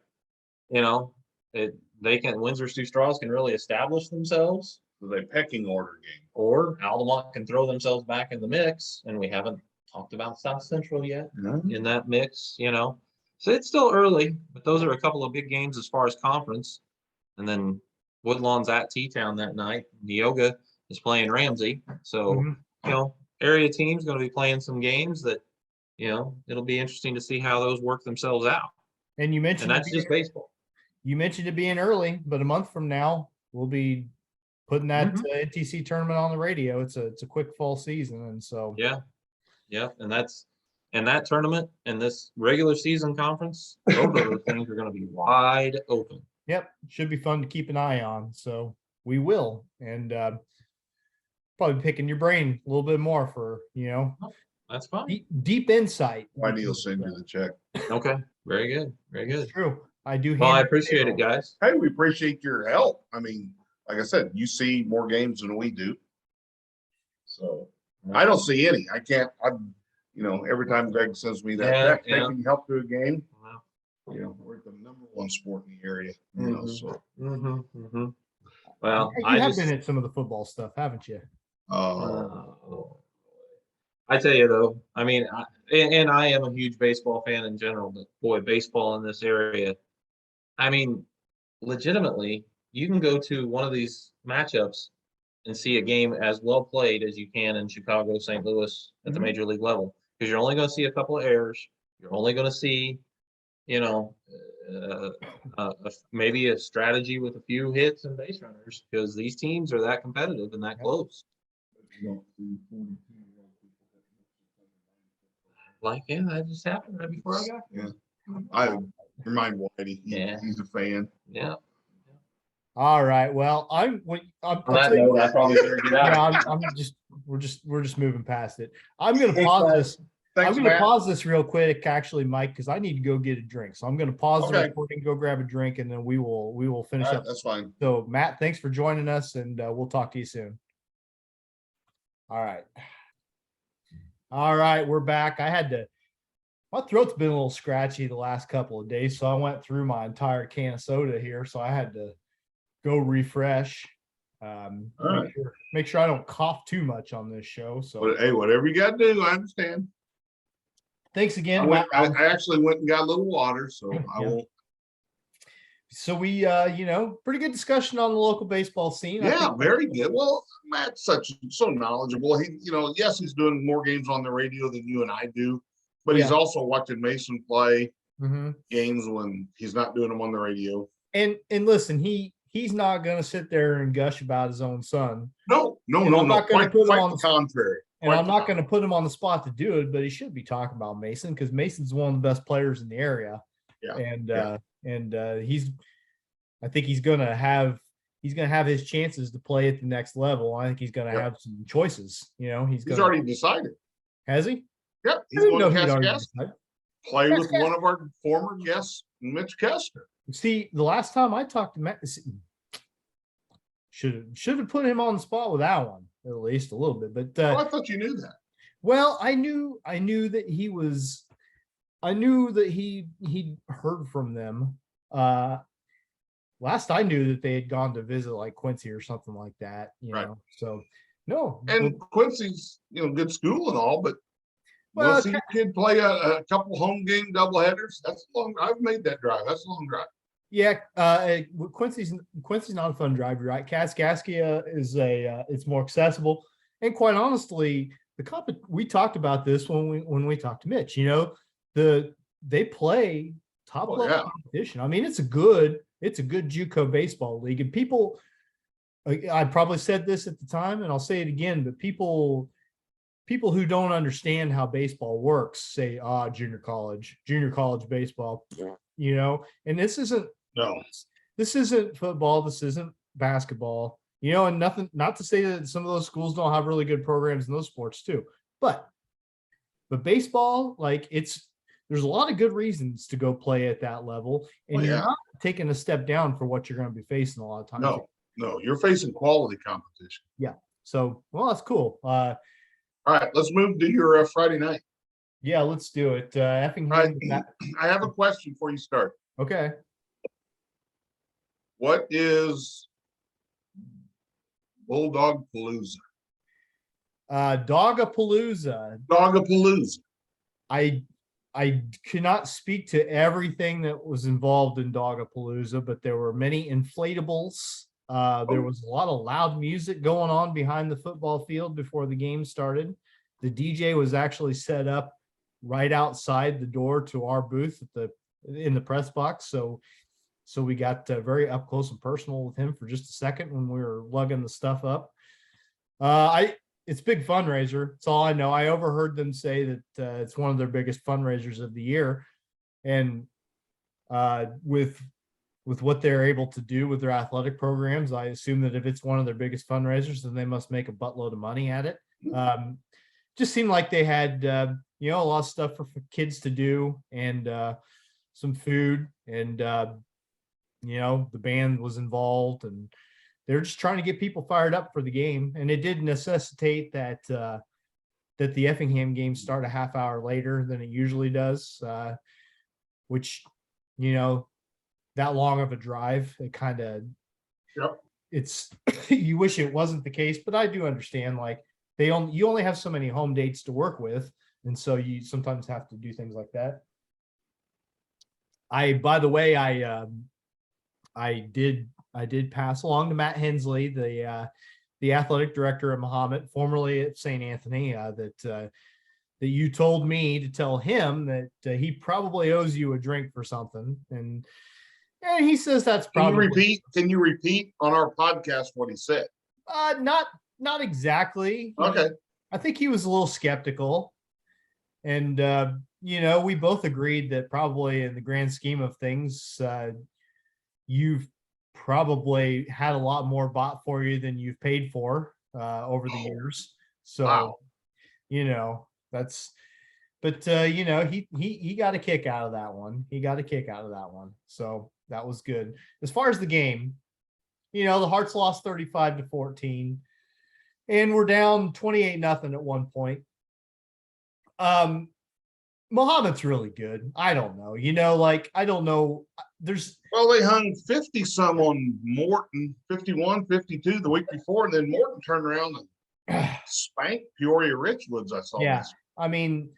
B: Windsor's Two Straws can really establish themselves.
C: It's a pecking order game.
B: Or Altamont can throw themselves back in the mix, and we haven't talked about South Central yet in that mix, So it's still early, but those are a couple of big games as far as conference. And then Woodlawn's at T-Town that night. Neoga is playing Ramsey. So, area team's going to be playing some games that, it'll be interesting to see how those work themselves out.
A: And you mentioned,
B: and that's just baseball.
A: You mentioned it being early, but a month from now, we'll be putting that NTC tournament on the radio. It's a quick fall season. And so,
B: yeah. And that tournament and this regular season conference, both of those things are going to be wide open.
A: Yep. Should be fun to keep an eye on. So we will. And probably picking your brain a little bit more for,
B: That's fine.
A: Deep insight.
C: Why do you send you the check?
B: Okay. Very good. Very good.
A: It's true. I do.
B: Well, I appreciate it, guys.
C: Hey, we appreciate your help. I mean, like I said, you see more games than we do. So I don't see any. Every time Greg sends me that, hey, can you help do a game? We're the #1 sport in the area. So.
B: Well,
A: you have been at some of the football stuff, haven't you?
B: I tell you though, I mean, I am a huge baseball fan in general, but boy, baseball in this area, I mean, legitimately, you can go to one of these matchups and see a game as well played as you can in Chicago, St. Louis at the major league level, because you're only going to see a couple of errors. You're only going to see, maybe a strategy with a few hits and base runners, because these teams are that competitive and that close. That just happened right before I got here.
C: Yeah. I remind Whitey. He's a fan.
B: Yeah.
A: All right. Well,
B: I probably better get out.
A: We're just moving past it. I'm going to pause this.
C: Thanks,
A: I'm going to pause this real quick, actually, Mike, because I need to go get a drink. So I'm going to pause the recording, go grab a drink, and then we will finish up.
C: That's fine.
A: So Matt, thanks for joining us, and we'll talk to you soon. All right. We're back. My throat's been a little scratchy the last couple of days, so I went through my entire can of soda here. So I had to go refresh. Make sure I don't cough too much on this show. So
C: hey, whatever you got to do, I understand.
A: Thanks again.
C: I actually went and got a little water, so I won't.
A: So we, pretty good discussion on the local baseball scene.
C: Yeah, very good. Well, Matt's so knowledgeable. He, yes, he's doing more games on the radio than you and I do, but he's also watching Mason play games when he's not doing them on the radio.
A: And listen, he's not going to sit there and gush about his own son.
C: No.
A: I'm not going to put him on
C: the contrary.
A: And I'm not going to put him on the spot to do it, but he should be talking about Mason, because Mason's one of the best players in the area. Yeah. I think he's going to have his chances to play at the next level. I think he's going to have some choices. He's
C: already decided.
A: Has he?
C: Yeah. He's going to play with one of our former guests, Mitch Kester.
A: See, the last time I talked to Matt, should have put him on the spot with that one, at least a little bit. But
C: I thought you knew that.
A: well, I knew that he was. I knew that he heard from them. Last I knew that they had gone to visit like Quincy or something like that. You know, so no.
C: And Quincy's, good school and all, but
A: Well,
C: see your kid play a couple home game doubleheaders. That's long. I've made that drive. That's a long drive.
A: yeah. Quincy's not a fun drive, right? Kaskaskia is it's more accessible, and quite honestly, we talked about this when we talked to Mitch. They play top level competition. I mean, it's a good JUCO baseball league, and people. I probably said this at the time, and I'll say it again, but people who don't understand how baseball works say, junior college baseball, and this isn't football. This isn't basketball, and not to say that some of those schools don't have really good programs in those sports too, but baseball, there's a lot of good reasons to go play at that level, and you're not taking a step down for what you're going to be facing a lot of times.
C: No, you're facing quality competition.
A: Yeah. So, well, that's cool.
C: All right, let's move to your Friday night.
A: Yeah, let's do it. Effingham.
C: I have a question before you start.
A: Okay.
C: What is Bulldog Palooza?
A: Dogapalooza.
C: Dogapalooza.
A: I cannot speak to everything that was involved in Dogapalooza, but there were many inflatables. There was a lot of loud music going on behind the football field before the game started. The DJ was actually set up right outside the door to our booth in the press box. So we got very up close and personal with him for just a second when we were lugging the stuff up. It's a big fundraiser. That's all I know. I overheard them say that it's one of their biggest fundraisers of the year, and with what they're able to do with their athletic programs, I assume that if it's one of their biggest fundraisers, then they must make a buttload of money at it. Just seemed like they had, a lot of stuff for kids to do, and some food, and, the band was involved, and they're just trying to get people fired up for the game. And it did necessitate that the Effingham game start a half hour later than it usually does, which, that long of a drive, it kind of, it's, you wish it wasn't the case, but I do understand, you only have so many home dates to work with. And so you sometimes have to do things like that. By the way, I did pass along to Matt Hensley, the athletic director at Mahomet, formerly at St. Anthony, that you told me to tell him that he probably owes you a drink for something. And he says that's probably.
C: Can you repeat on our podcast what he said?
A: Not exactly.
C: Okay.
A: I think he was a little skeptical. And, we both agreed that probably in the grand scheme of things, you've probably had a lot more bought for you than you've paid for over the years. So,
C: wow.
A: That's, but he got a kick out of that one. So that was good. As far as the game, the Hearts lost 35-14, and we're down 28-0 at one point. Mahomet's really good. I don't know. I don't know.
C: They hung 50 some on Morton, 51, 52 the week before, and then Morton turned around and spanked Peoria Richwoods. I saw this.
A: I mean,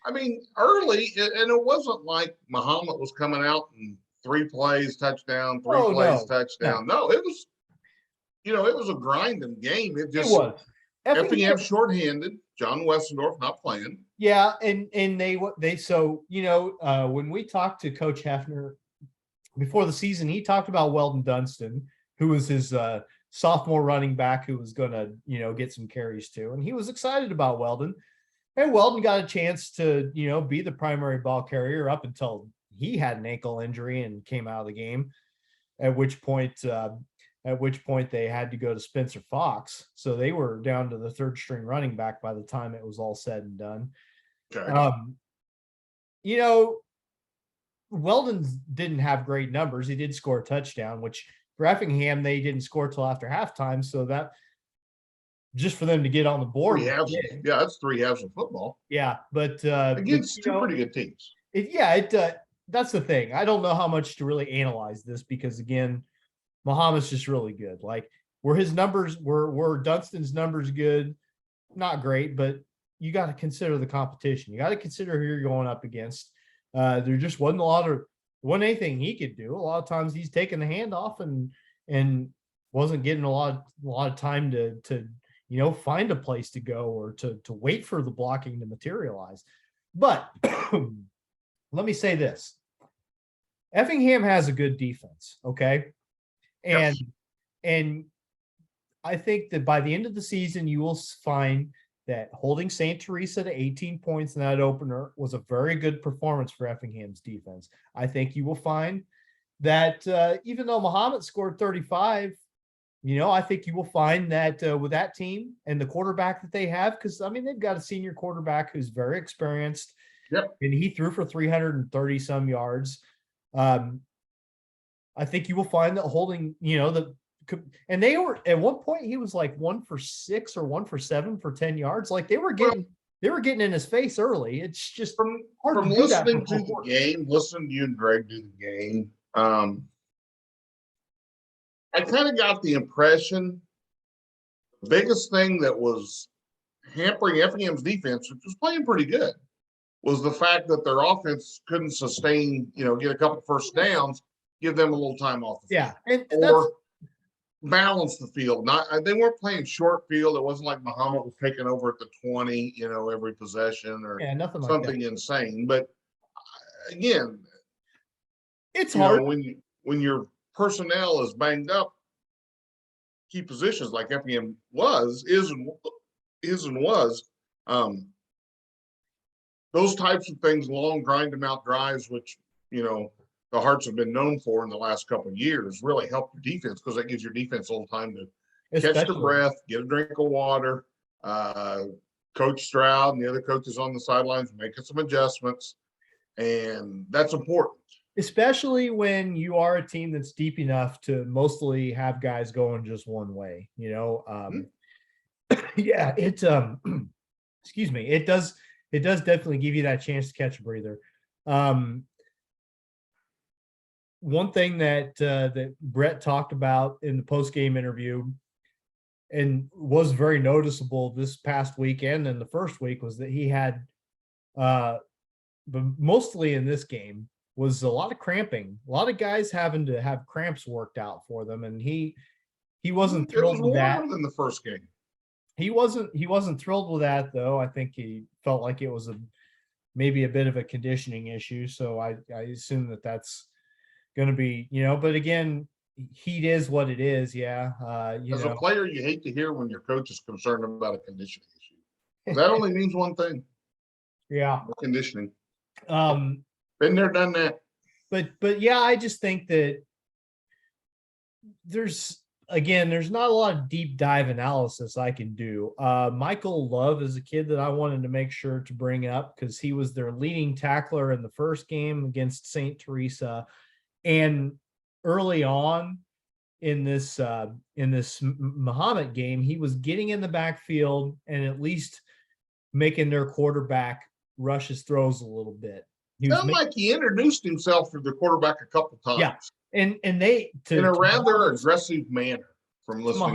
C: early, and it wasn't like Mahomet was coming out and 3 plays, touchdown, 3 plays, touchdown. No, it was, it was a grinding game. It was. Effingham shorthanded, John Westendorf not playing.
A: Yeah, and they so when we talked to Coach Hefner before the season, he talked about Weldon Dunston, who was his sophomore running back who was going to get some carries too, and he was excited about Weldon. And Weldon got a chance to be the primary ball carrier up until he had an ankle injury and came out of the game. At which point they had to go to Spencer Fox. So they were down to the 3rd string running back by the time it was all said and done.
C: Okay.
A: Weldon didn't have great numbers. He did score a touchdown, which for Effingham, they didn't score till after halftime. So that just for them to get on the board.
C: Yeah, that's 3 halves of football.
A: Yeah, but
C: against two pretty good teams.
A: That's the thing. I don't know how much to really analyze this because again, Mahomet's just really good. Like were his numbers, were Dunstan's numbers good? Not great, but you got to consider the competition. You got to consider who you're going up against. There just wasn't anything he could do. A lot of times he's taking the hand off and wasn't getting a lot of time to find a place to go or to wait for the blocking to materialize. But let me say this. Effingham has a good defense, okay? And
C: Yes.
A: and I think that by the end of the season, you will find that holding St. Teresa to 18 points in that opener was a very good performance for Effingham's defense. I think you will find that even though Mahomet scored 35, I think you will find that with that team and the quarterback that they have, because I mean they've got a senior quarterback who's very experienced.
C: Yep.
A: And he threw for 330 some yards. I think you will find that holding, and they were at one point he was like 1 for 6 or 1 for 7 for 10 yards. Like they were getting in his face early. It's just
C: From
A: hard to do
C: listening
A: that
C: to the game, listening to you and Greg do the game, I kind of got the impression the biggest thing that was hampering Effingham's defense, which was playing pretty good, was the fact that their offense couldn't sustain, get a couple first downs, give them a little time off the field.
A: Yeah.
C: Or balance the field. They weren't playing short field. It wasn't like Mahomet was taking over at the 20, every possession or
A: nothing like
C: something insane. But again,
A: it's hard
C: when your personnel is banged up, key positions like Effingham is and was, those types of things, long grind them out drives, which, the Hearts have been known for in the last couple of years, really help your defense because that gives your defense a little time to catch their breath, get a drink of water. Coach Stroud and the other coaches on the sidelines making some adjustments, and that's important. Especially
A: when you are a team that's deep enough to mostly have guys going just one way, Yeah, it excuse me, it does definitely give you that chance to catch a breather. One thing that Brett talked about in the post-game interview and was very noticeable this past weekend and the first week was that he had but mostly in this game was a lot of cramping, a lot of guys having to have cramps worked out for them, and he wasn't thrilled with that
C: in the first game.
A: He wasn't thrilled with that though. I think he felt like it was maybe a bit of a conditioning issue. So I assume that's going to be, but again, heat is what it is. Yeah.
C: As a player, you hate to hear when your coach is concerned about a conditioning issue. That only means one thing.
A: Yeah.
C: Conditioning. Been there, done that.
A: But yeah, I just think that there's not a lot of deep dive analysis I can do. Michael Love is a kid that I wanted to make sure to bring up because he was their leading tackler in the first game against St. Teresa. And early on in this Mahomet game, he was getting in the backfield and at least making their quarterback rush his throws a little bit.
C: He introduced himself to the quarterback a couple times.
A: Yeah. And they
C: in a rather aggressive manner. From listening
A: to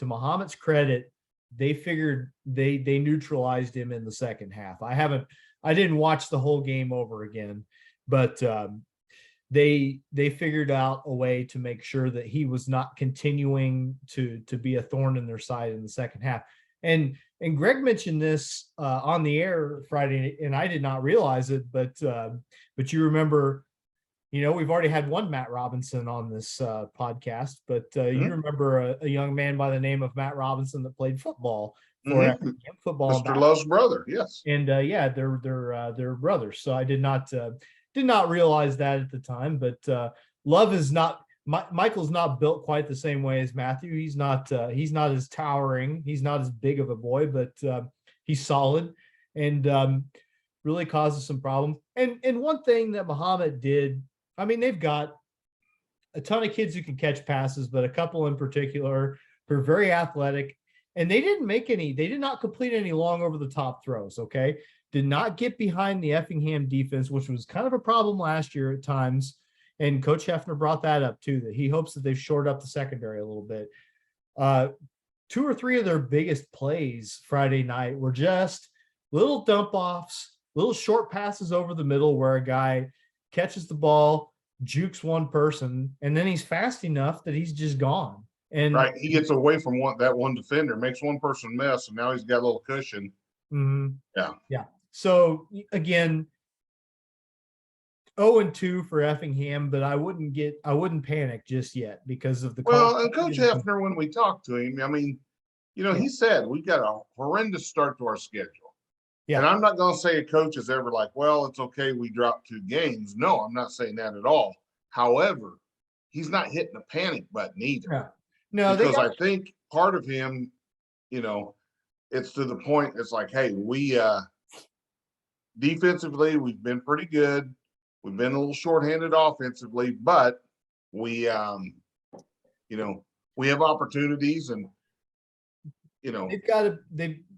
A: Mahomet's credit, they figured they neutralized him in the second half. I didn't watch the whole game over again, but they figured out a way to make sure that he was not continuing to be a thorn in their side in the second half. And Greg mentioned this on the air Friday, and I did not realize it, but you remember, we've already had one Matt Robinson on this podcast, but you remember a young man by the name of Matt Robinson that played football for football.
C: Mr. Love's brother, yes.
A: And they're brothers. So I did not realize that at the time, but Love is not. Michael's not built quite the same way as Matthew. He's not as towering. He's not as big of a boy, but he's solid. And really causes some problems. And one thing that Mahomet did, I mean, they've got a ton of kids who can catch passes, but a couple in particular who are very athletic. And they did not complete any long over the top throws. Okay. Did not get behind the Effingham defense, which was kind of a problem last year at times. And Coach Hefner brought that up too, that he hopes that they've shored up the secondary a little bit. 2 or 3 of their biggest plays Friday night were just little dump offs, little short passes over the middle where a guy catches the ball, jukes one person, and then he's fast enough that he's just gone. And
C: right, he gets away from that one defender, makes one person miss, and now he's got a little cushion.
A: Yeah. So again, 0-2 for Effingham, but I wouldn't panic just yet because of the.
C: Well, and Coach Hefner, when we talked to him, I mean, he said we've got a horrendous start to our schedule. Yeah. And I'm not going to say a coach is ever like, well, it's okay, we dropped 2 games. No, I'm not saying that at all. However, he's not hitting the panic button either.
A: Yeah. No,
C: because I think part of him, it's to the point, it's like, hey, we defensively, we've been pretty good. We've been a little shorthanded offensively, but we we have opportunities, and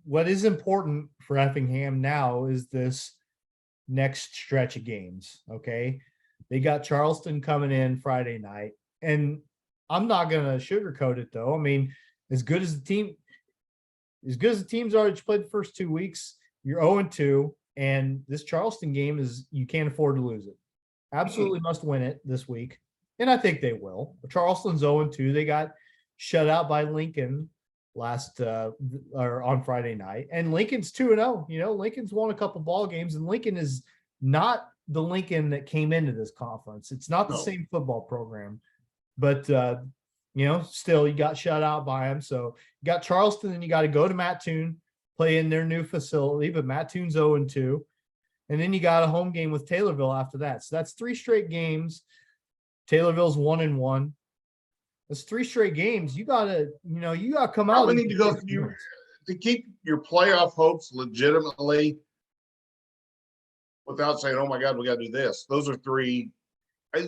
A: what is important for Effingham now is this next stretch of games. Okay. They got Charleston coming in Friday night, and I'm not going to sugarcoat it though. I mean, as good as the team's already played the first 2 weeks, you're 0-2, and this Charleston game you can't afford to lose it. Absolutely must win it this week. And I think they will. Charleston's 0-2. They got shut out by Lincoln on Friday night, and Lincoln's 2-0. Lincoln's won a couple ball games, and Lincoln is not the Lincoln that came into this conference. It's not the same football program, but still you got shut out by them. So you got Charleston, and you got to go to Mattoon, play in their new facility, but Mattoon's 0-2. And then you got a home game with Taylorville after that. So that's 3 straight games. Taylorville's 1-1. That's 3 straight games. You gotta come out.
C: We need to go through to keep your playoff hopes legitimately without saying, oh my God, we gotta do this. Those are 3.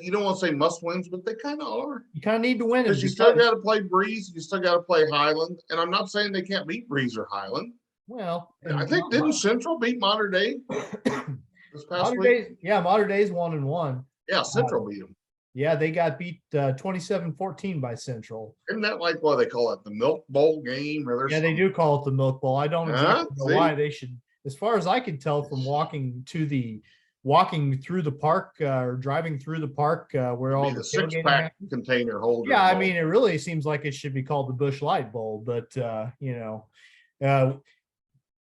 C: You don't want to say must wins, but they kind of are.
A: You kind of need to win it.
C: Because you still got to play Breeze. You still got to play Highland. And I'm not saying they can't beat Breeze or Highland.
A: Well,
C: I think didn't Central beat Mater Dei this past week?
A: Mater Dei's 1-1.
C: Yeah, Central beat them.
A: Yeah, they got beat 27-14 by Central.
C: Isn't that like what they call it, the Milk Bowl game?
A: They do call it the Milk Bowl. I don't exactly know why they should. As far as I can tell from walking through the park or driving through the park where all the
C: 6-pack container holder.
A: Yeah, I mean, it really seems like it should be called the Busch Light Bowl, but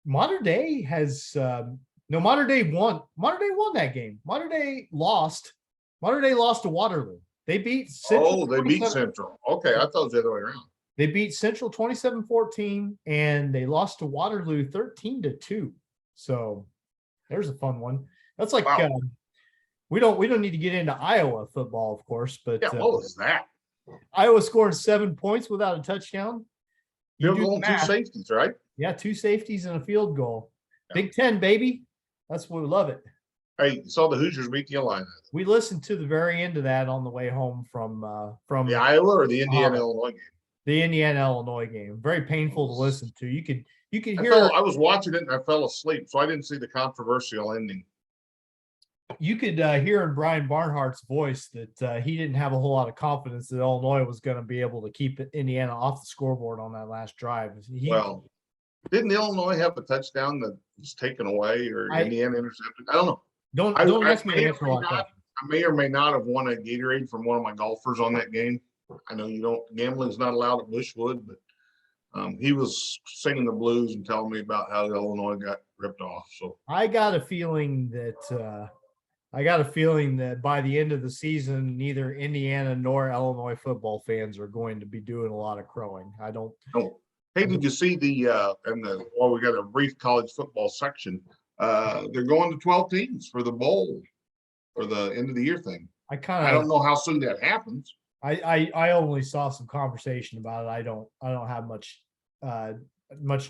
A: Mater Dei has Mater Dei won. Mater Dei won that game. Mater Dei lost. Mater Dei lost to Waterloo. They beat Central.
C: Oh, they beat Central. Okay, I thought it was the other way around.
A: They beat Central 27-14, and they lost to Waterloo 13-2. So there's a fun one. That's like we don't need to get into Iowa football, of course, but
C: what was that?
A: Iowa scored 7 points without a touchdown.
C: Field goal and 2 safeties, right?
A: Yeah, 2 safeties and a field goal. Yeah. Big Ten, baby. That's what we love it.
C: Hey, you saw the Hoosiers beat the Illini.
A: We listened to the very end of that on the way home from
C: the Iowa or the Indiana-Illinois game.
A: The Indiana-Illinois game. Very painful to listen to. You could hear.
C: I was watching it and I fell asleep, so I didn't see the controversial ending.
A: You could hear in Brian Barnhart's voice that he didn't have a whole lot of confidence that Illinois was going to be able to keep Indiana off the scoreboard on that last drive.
C: Didn't Illinois have a touchdown that was taken away or Indiana intercepted? I don't know.
A: Don't ask me to answer all that.
C: I may or may not have won a Gatorade from one of my golfers on that game. I know gambling's not allowed at Bushwood, but he was singing the blues and telling me about how Illinois got ripped off. So
A: I got a feeling that by the end of the season, neither Indiana nor Illinois football fans are going to be doing a lot of crowing. I don't.
C: No. Hey, did you see we got a brief college football section. They're going to 12 teams for the bowl or the end of the year thing. I don't know how soon that happens.
A: I only saw some conversation about it. I don't have much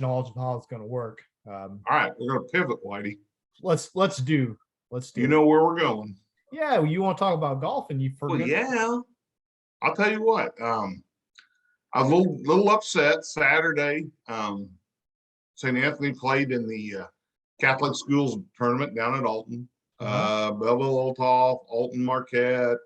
A: knowledge of how it's going to work.
C: All right, we're going to pivot, Whitey.
A: let's do.
C: You know where we're going.
A: Yeah, you want to talk about golf, and you
C: Well,
A: forget.
C: yeah. I'll tell you what. I was a little upset Saturday. St. Anthony played in the Catholic schools tournament down at Alton. Belleville, Althoff, Alton, Marquette,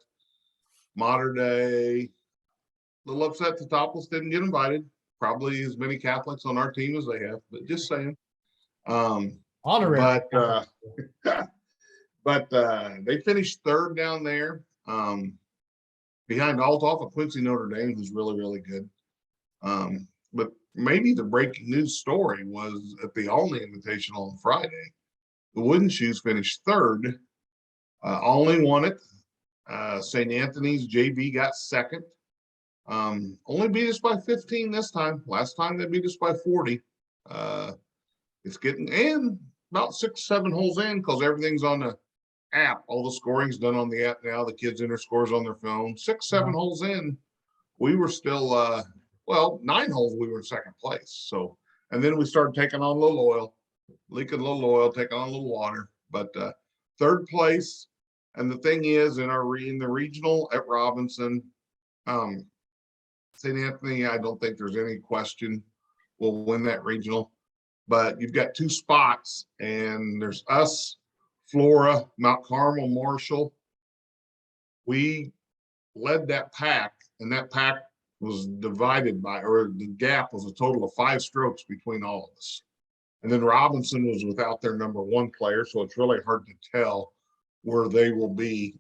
C: Mater Dei. A little upset the Topless didn't get invited. Probably as many Catholics on our team as they have, but just saying.
A: Honorary.
C: But they finished third down there, behind Althoff and Quincy Notre Dame, who's really, really good. But maybe the breaking news story was at the Olney Invitational on Friday. The Wooden Shoes finished third. Olney won it. St. Anthony's JV got second. Only beat us by 15 this time. Last time they beat us by 40. It's getting in about 6-7 holes in because everything's on the app. All the scoring's done on the app now. The kids enter scores on their phone. 6-7 holes in, we were still 9 holes we were in second place. So, and then we started taking on a little oil, leaking a little oil, taking on a little water. But third place, and the thing is, in the regional at Robinson, St. Anthony, I don't think there's any question will win that regional. But you've got 2 spots, and there's us, Flora, Mount Carmel, Marshall. We led that pack, and that pack was divided by, or the gap was a total of 5 strokes between all of us. And then Robinson was without their number 1 player, so it's really hard to tell where they will be.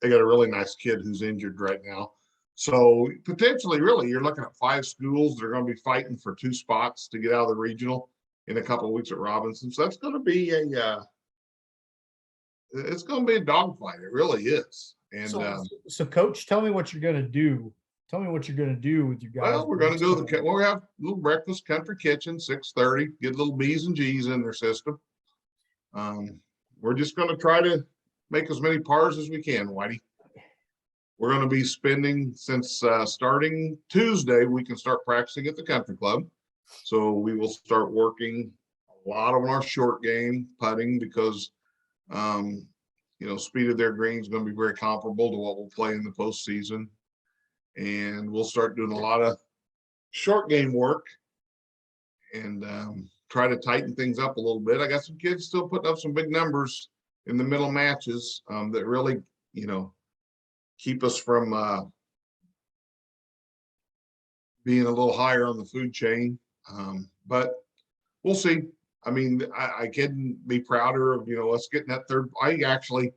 C: They got a really nice kid who's injured right now. So potentially, really, you're looking at 5 schools. They're going to be fighting for 2 spots to get out of the regional in a couple of weeks at Robinson. So that's going to be it's going to be a dogfight. It really is. And
A: so Coach, tell me what you're going to do. Tell me what you're going to do with you guys.
C: Well, we're going to go to the, we have a little breakfast, country kitchen, 6:30, get a little B's and G's in their system. We're just going to try to make as many pars as we can, Whitey. We're going to be spending, since starting Tuesday, we can start practicing at the country club. So we will start working a lot of our short game putting because, speed of their green is going to be very comparable to what we'll play in the postseason. And we'll start doing a lot of short game work and try to tighten things up a little bit. I got some kids still putting up some big numbers in the middle matches that really, keep us from being a little higher on the food chain. But we'll see. I mean, I couldn't be prouder of, us getting that third. I actually,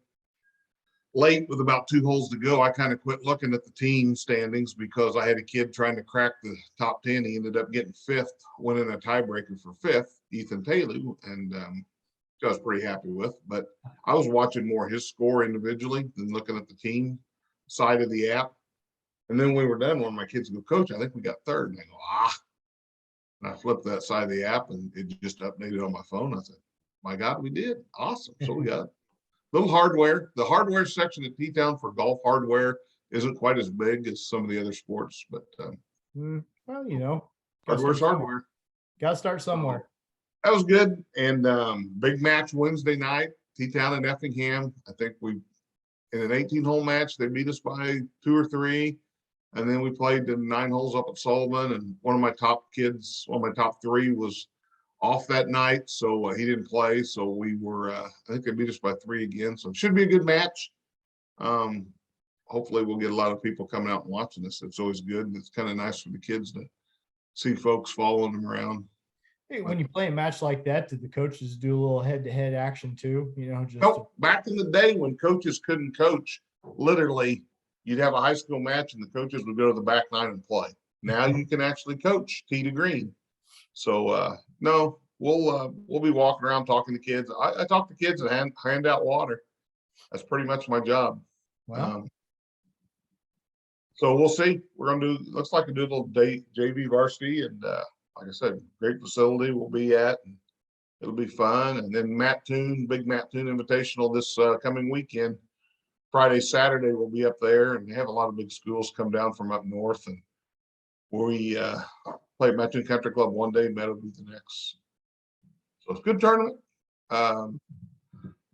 C: late with about 2 holes to go, I kind of quit looking at the team standings because I had a kid trying to crack the top 10. He ended up getting 5th, winning a tiebreaker for 5th, Ethan Taylor, and I was pretty happy with. But I was watching more his score individually than looking at the team side of the app. And then when we were done, one of my kids go, Coach, I think we got 3rd. And I go, And I flipped that side of the app and it just updated on my phone. I said, my God, we did. Awesome. So we got little hardware. The hardware section at T-Town for golf hardware isn't quite as big as some of the other sports, but
A: well,
C: hardware's hardware.
A: Got to start somewhere.
C: That was good. And big match Wednesday night, T-Town and Effingham. I think we, in an 18-hole match, they beat us by 2 or 3. And then we played the 9 holes up at Sullivan. And one of my top 3 was off that night, so he didn't play. So we were, I think they beat us by 3 again. So it should be a good match. Hopefully we'll get a lot of people coming out and watching this. It's always good. It's kind of nice for the kids to see folks following them around.
A: Hey, when you play a match like that, did the coaches do a little head-to-head action too?
C: Back in the day when coaches couldn't coach, literally you'd have a high school match and the coaches would go to the back nine and play. Now you can actually coach tee to green. So no, we'll be walking around talking to kids. I talk to kids and hand out water. That's pretty much my job.
A: Wow.
C: So we'll see. We're gonna do. Looks like a little JV varsity, and like I said, great facility we'll be at. And it'll be fun. And then big Matt Toon Invitational this coming weekend. Friday, Saturday we'll be up there, and they have a lot of big schools come down from up north, and we play Mattoon Country Club one day, Meadowview the next. So it's a good tournament.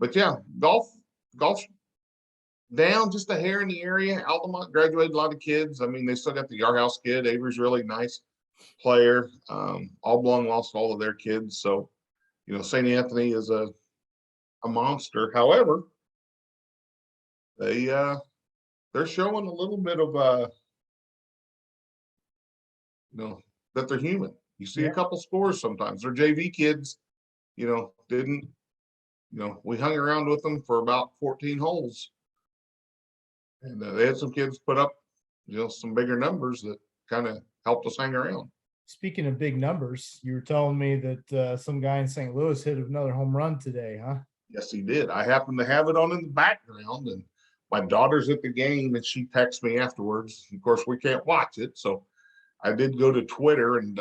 C: But yeah, golf's down just a hair in the area. Altamont graduated a lot of kids. I mean, they still got the Yard House kid. Avery's really nice player. Oblong lost all of their kids. So, St. Anthony is a monster. However, they're showing a little bit of that they're human. You see a couple scores sometimes. Their JV kids, didn't, we hung around with them for about 14 holes. And they had some kids put up, some bigger numbers that kind of helped us hang around.
A: Speaking of big numbers, you were telling me that some guy in St. Louis hit another home run today, huh?
C: Yes, he did. I happen to have it on in the background, and my daughter's at the game, and she texts me afterwards. Of course, we can't watch it, so I did go to Twitter and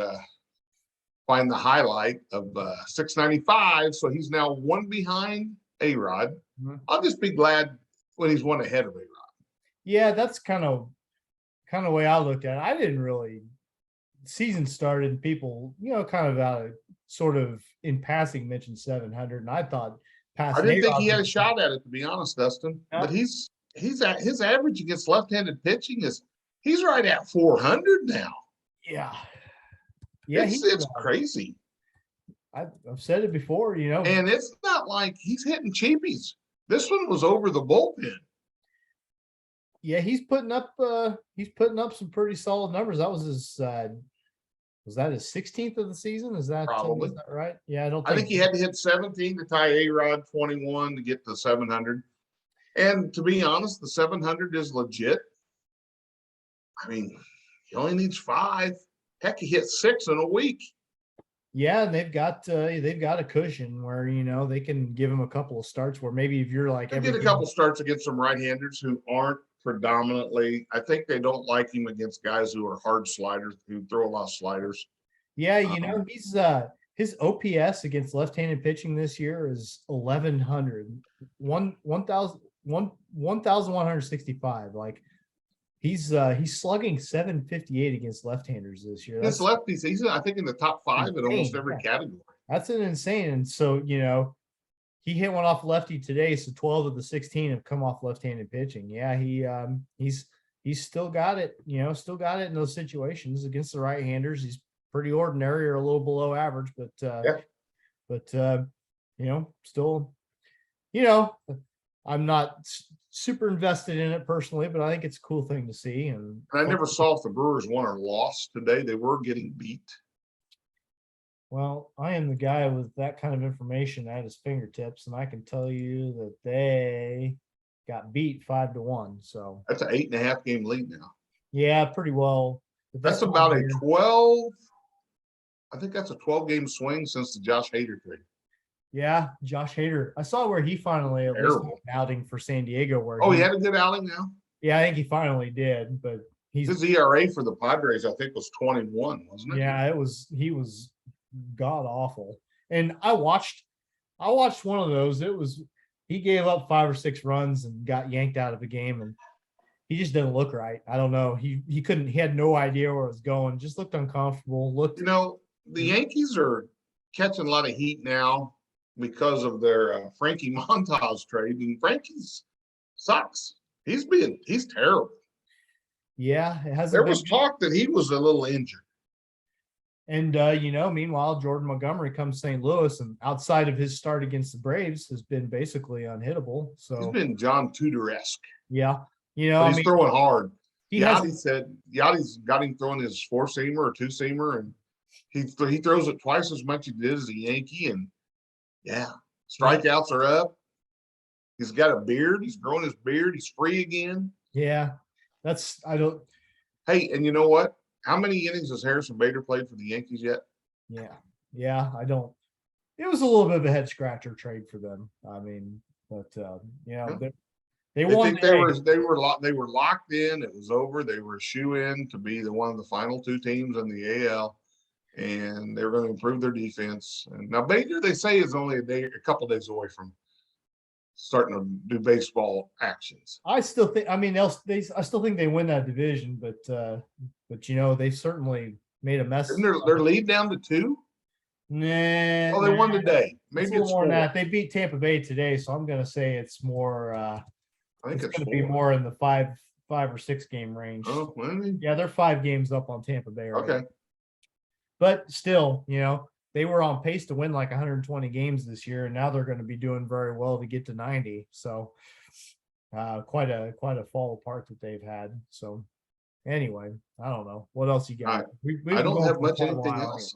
C: find the highlight of 695. So he's now one behind A-Rod. Mm-hmm. I'll just be glad when he's one ahead of A-Rod.
A: Yeah, that's kind of the way I looked at it. I didn't really. Season started, and people, kind of out of sort of in passing mentioned 700, and I thought
C: I didn't think he had a shot at it, to be honest, Dustin. Yeah. But he's at his average against left-handed pitching he's right at 400 now.
A: Yeah,
C: it's crazy.
A: I've said it before,
C: and it's not like he's hitting cheapies. This one was over the bullpen.
A: Yeah, he's putting up some pretty solid numbers. That was his was that his 16th of the season? Is that
C: probably
A: is that right? Yeah,
C: I think he had to hit 17 to tie A-Rod 21 to get to 700. And to be honest, the 700 is legit. I mean, he only needs 5. Heck, he hit 6 in a week.
A: Yeah, and they've got a cushion where they can give him a couple of starts where maybe if you're like
C: get a couple starts against some right-handers who aren't predominantly. I think they don't like him against guys who are hard sliders, who throw a lot of sliders.
A: Yeah, he's his OPS against left-handed pitching this year is 1,165. Like he's slugging 758 against left-handers this year.
C: That's lefties. He's I think in the top 5 in almost every category.
A: That's an insane. And so he hit one off lefty today, so 12 of the 16 have come off left-handed pitching. Yeah, he's still got it. Still got it in those situations against the right-handers. He's pretty ordinary or a little below average, but still, I'm not super invested in it personally, but I think it's a cool thing to see. And
C: I never saw if the Brewers won or lost today. They were getting beat.
A: Well, I am the guy with that kind of information at his fingertips, and I can tell you that they got beat 5-1. So
C: that's an 8.5 game lead now.
A: Yeah, pretty well.
C: That's about a 12. I think that's a 12 game swing since the Josh Hader trade.
A: Yeah, Josh Hader. I saw where he finally at least had an outing for San Diego. Where
C: he had a good outing now.
A: Yeah, I think he finally did. But
C: his ERA for the Padres, I think, was 21, wasn't it?
A: Yeah, he was god awful. And I watched one of those. He gave up 5 or 6 runs and got yanked out of the game, and he just didn't look right. I don't know. He had no idea where it was going. Just looked uncomfortable.
C: The Yankees are catching a lot of heat now because of their Frankie Montas trade, and Frankie's sucks. He's terrible.
A: Yeah, it hasn't.
C: There was talk that he was a little injured.
A: And meanwhile, Jordan Montgomery comes to St. Louis, and outside of his start against the Braves, has been basically unhittable. So
C: he's been John Tudor-esque.
A: Yeah,
C: he's throwing hard. Yachty's got him throwing his 4-seamer or 2-seamer, and he throws it twice as much as he did as a Yankee. And strikeouts are up. He's got a beard. He's growing his beard. He's free again.
A: Yeah,
C: Hey, and you know what? How many innings has Harrison Vader played for the Yankees yet?
A: Yeah, I don't. It was a little bit of a head scratcher trade for them. I mean, but they won.
C: They were locked in. It was over. They were a shoe-in to be one of the final 2 teams in the AL, and they were going to improve their defense. And now Vader, they say, is only a couple days away from starting to do baseball actions.
A: I still think. I mean, I still think they win that division, but they certainly made a mess.
C: Isn't their lead down to 2?
A: Nah,
C: Oh, they won today.
A: it's
C: Maybe
A: a little
C: it's
A: more
C: 4.
A: than that. They beat Tampa Bay today, so I'm gonna say it's more.
C: I think
A: It's
C: it's
A: gonna be
C: 4.
A: more in the five or 6 game range.
C: Oh, well, I mean,
A: Yeah, they're 5 games up on Tampa Bay right
C: okay.
A: now. But still, they were on pace to win like 120 games this year, and now they're going to be doing very well to get to 90. So, quite a fall apart that they've had. So, anyway, I don't know what else you got. We've
C: I
A: been
C: don't
A: going
C: have
A: for
C: much
A: quite a
C: anything
A: while
C: else.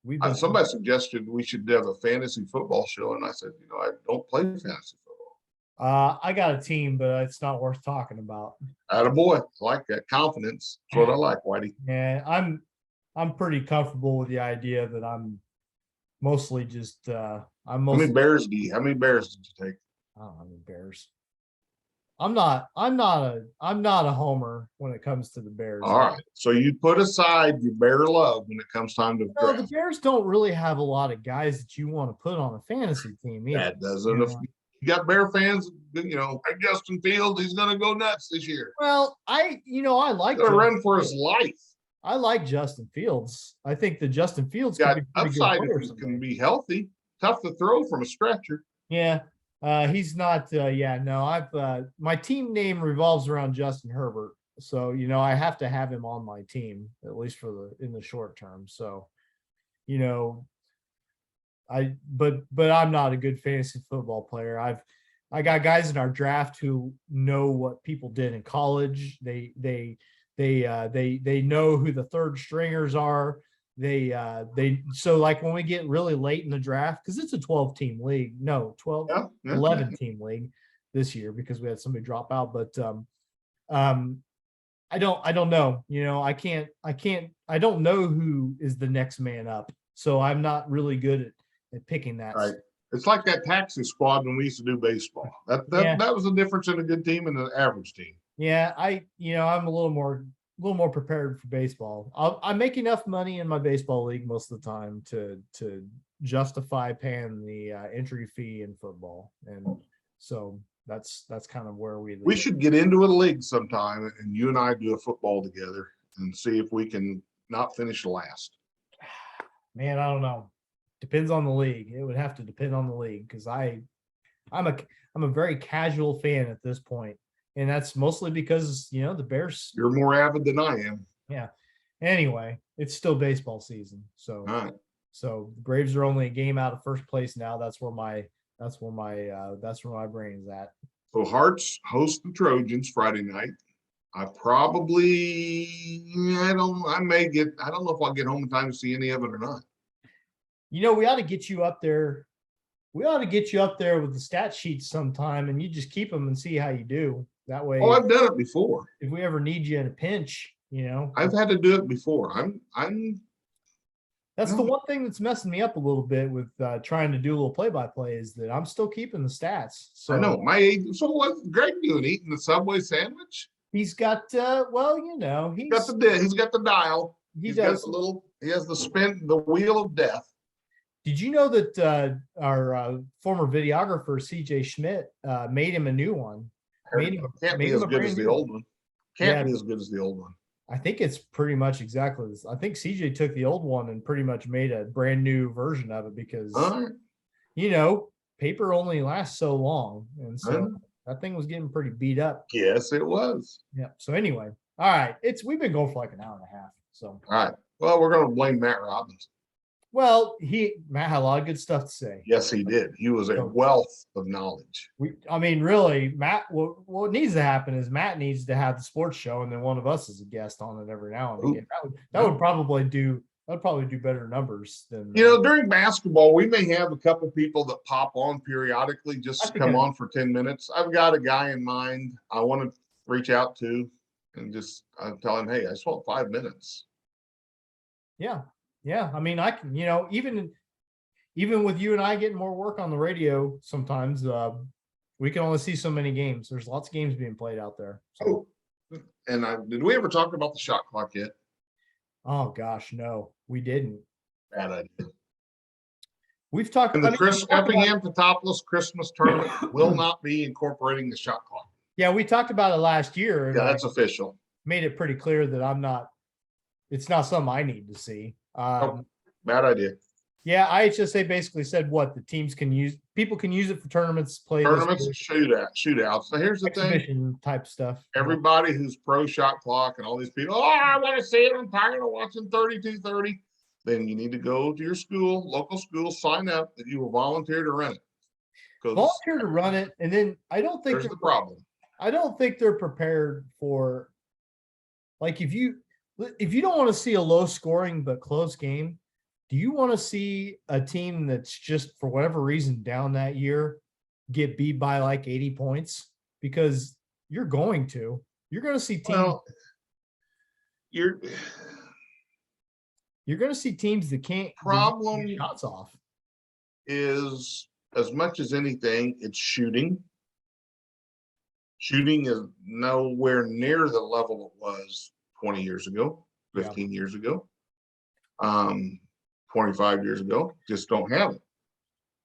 A: We've been
C: Somebody suggested we should have a fantasy football show, and I said, I don't play fantasy football.
A: I got a team, but it's not worth talking about.
C: Attaboy. I like that confidence. That's what I like, Whitey.
A: Yeah, I'm pretty comfortable with the idea that I'm mostly just I'm
C: How
A: mostly
C: many bears did you take?
A: I don't know, the Bears. I'm not a homer when it comes to the Bears.
C: All right. So you put aside your bear love when it comes time to
A: No, the
C: draft.
A: Bears don't really have a lot of guys that you want to put on a fantasy team either.
C: That doesn't. If you got Bear fans, like Justin Fields, he's going to go nuts this year.
A: Well, I like
C: He's going to run for his life.
A: I like Justin Fields. I think that Justin Fields
C: Got
A: could be pretty
C: upside
A: good
C: if he can be healthy. Tough to throw from a stretcher.
A: Yeah. He's not. No. I've my team name revolves around Justin Herbert, so I have to have him on my team at least in the short term. So, but I'm not a good fantasy football player. I got guys in our draft who know what people did in college. They know who the third stringers are. So like when we get really late in the draft, because it's a 12-team league, 11-team league this year because we had somebody drop out. But I don't know. I don't know who is the next man up. So I'm not really good at picking that.
C: Right. It's like that taxi squad when we used to do baseball. That was the difference in a good team and an average team.
A: Yeah, I'm a little more prepared for baseball. I make enough money in my baseball league most of the time to justify paying the entry fee in football, and so that's kind of where we
C: should get into a league sometime, and you and I do a football together and see if we can not finish last.
A: Man, I don't know. Depends on the league. It would have to depend on the league because I'm a very casual fan at this point. And that's mostly because, the Bears.
C: You're more avid than I am.
A: Yeah. Anyway, it's still baseball season. So,
C: all right.
A: So the Braves are only a game out of first place now. That's where my brain is at.
C: So Hearts host the Trojans Friday night. I don't know if I'll get home in time to see any of it or not.
A: We ought to get you up there. We ought to get you up there with the stat sheets sometime and you just keep them and see how you do. That way.
C: Oh, I've done it before.
A: If we ever need you in a pinch,
C: I've had to do it before.
A: That's the one thing that's messing me up a little bit with trying to do a little play-by-play is that I'm still keeping the stats. So
C: I know my age. So what's Greg doing? Eating the Subway sandwich?
A: He's got he's got
C: the dial. He has the wheel of death.
A: Did you know that our former videographer CJ Schmidt made him a new one?
C: Can't be as good as the old one. Can't be as good as the old one.
A: I think it's pretty much exactly this. I think CJ took the old one and pretty much made a brand new version of it because paper only lasts so long, and so that thing was getting pretty beat up.
C: Yes, it was.
A: Yeah. So anyway, all right. We've been going for like an hour and a half. So
C: all right. Well, we're going to blame Matt Robbins.
A: Well, Matt had a lot of good stuff to say.
C: Yes, he did. He was a wealth of knowledge.
A: Really, Matt. What needs to happen is Matt needs to have the sports show, and then one of us is a guest on it every now and again. That would probably do better numbers than
C: during basketball. We may have a couple people that pop on periodically, just to come on for 10 minutes. I've got a guy in mind I want to reach out to, and just tell him, hey, I just want 5 minutes.
A: Yeah. Yeah, I can, even with you and I getting more work on the radio, sometimes we can only see so many games. There's lots of games being played out there. So.
C: Oh, and did we ever talk about the shot clock yet?
A: Oh gosh, no, we didn't.
C: Bad idea.
A: We've talked.
C: And the Effingham Topless Christmas tournament will not be incorporating the shot clock.
A: Yeah, we talked about it last year.
C: Yeah, that's official.
A: Made it pretty clear that it's not something I need to see.
C: Bad idea.
A: Yeah, IHSA basically said what the teams can use. People can use it for tournaments,
C: Tournaments and shootouts. So here's the thing.
A: exhibition type stuff.
C: Everybody who's pro shot clock and all these people, oh, I want to see it. I'm tired of watching 32-30. Then you need to go to your school, local school, sign up that you will volunteer to run it.
A: Volunteer to run it, and then I don't think
C: there's the problem.
A: I don't think they're prepared for, like, if you don't want to see a low scoring but close game, do you want to see a team that's just for whatever reason down that year get beat by like 80 points? Because you're going to see teams.
C: Well, you're
A: going to see teams that can't
C: problem
A: get shots off.
C: Is as much as anything, it's shooting. Shooting is nowhere near the level it was 20 years ago, 15 years ago, 25 years ago. Just don't have it.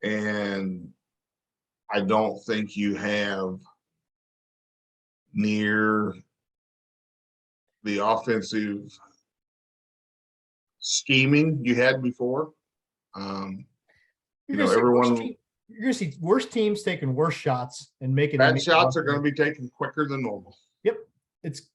C: And I don't think you have near the offensive scheming you had before. Everyone.
A: You're going to see worse teams taking worse shots and making
C: bad shots are going to be taken quicker than normal.
A: Yep. Listen.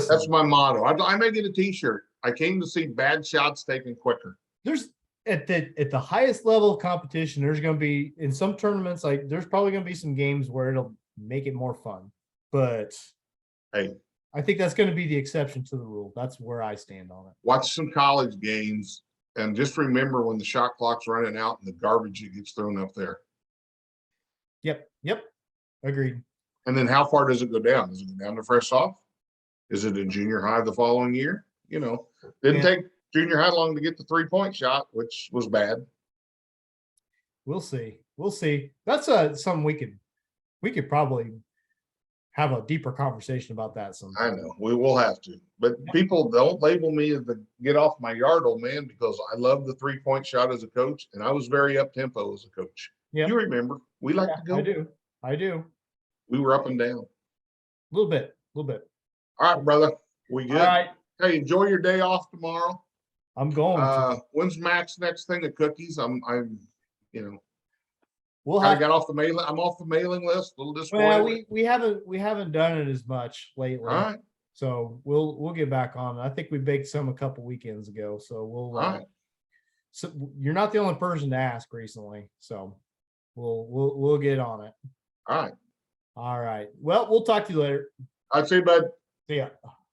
C: That's my motto. I may get a t-shirt. I came to see bad shots taken quicker.
A: There's at the highest level of competition, there's going to be in some tournaments, like there's probably going to be some games where it'll make it more fun. But
C: hey,
A: I think that's going to be the exception to the rule. That's where I stand on it.
C: Watch some college games. And just remember when the shot clock's running out and the garbage that gets thrown up there.
A: Yep. Agreed.
C: And then how far does it go down? Does it go down to fresh off? Is it in junior high the following year? Didn't take junior high long to get the 3-point shot, which was bad.
A: We'll see. That's something we could probably have a deeper conversation about that sometime.
C: I know we will have to, but people don't label me as the get off my yard old man because I love the 3-point shot as a coach, and I was very up tempo as a coach. Yeah, you remember we like to go.
A: I do.
C: We were up and down.
A: A little bit.
C: All right, brother. We good?
A: All right.
C: Hey, enjoy your day off tomorrow.
A: I'm going.
C: When's Mac's next thing of cookies?
A: We'll
C: got off the mailing. I'm off the mailing list. A little disappointed.
A: Well, we haven't done it as much lately.
C: All right.
A: So we'll get back on it. I think we baked some a couple weekends ago. So we'll.
C: All right.
A: So you're not the only person to ask recently. So we'll get on it.
C: All right.
A: All right. Well, we'll talk to you later.
C: I'd say, bud.
A: See ya.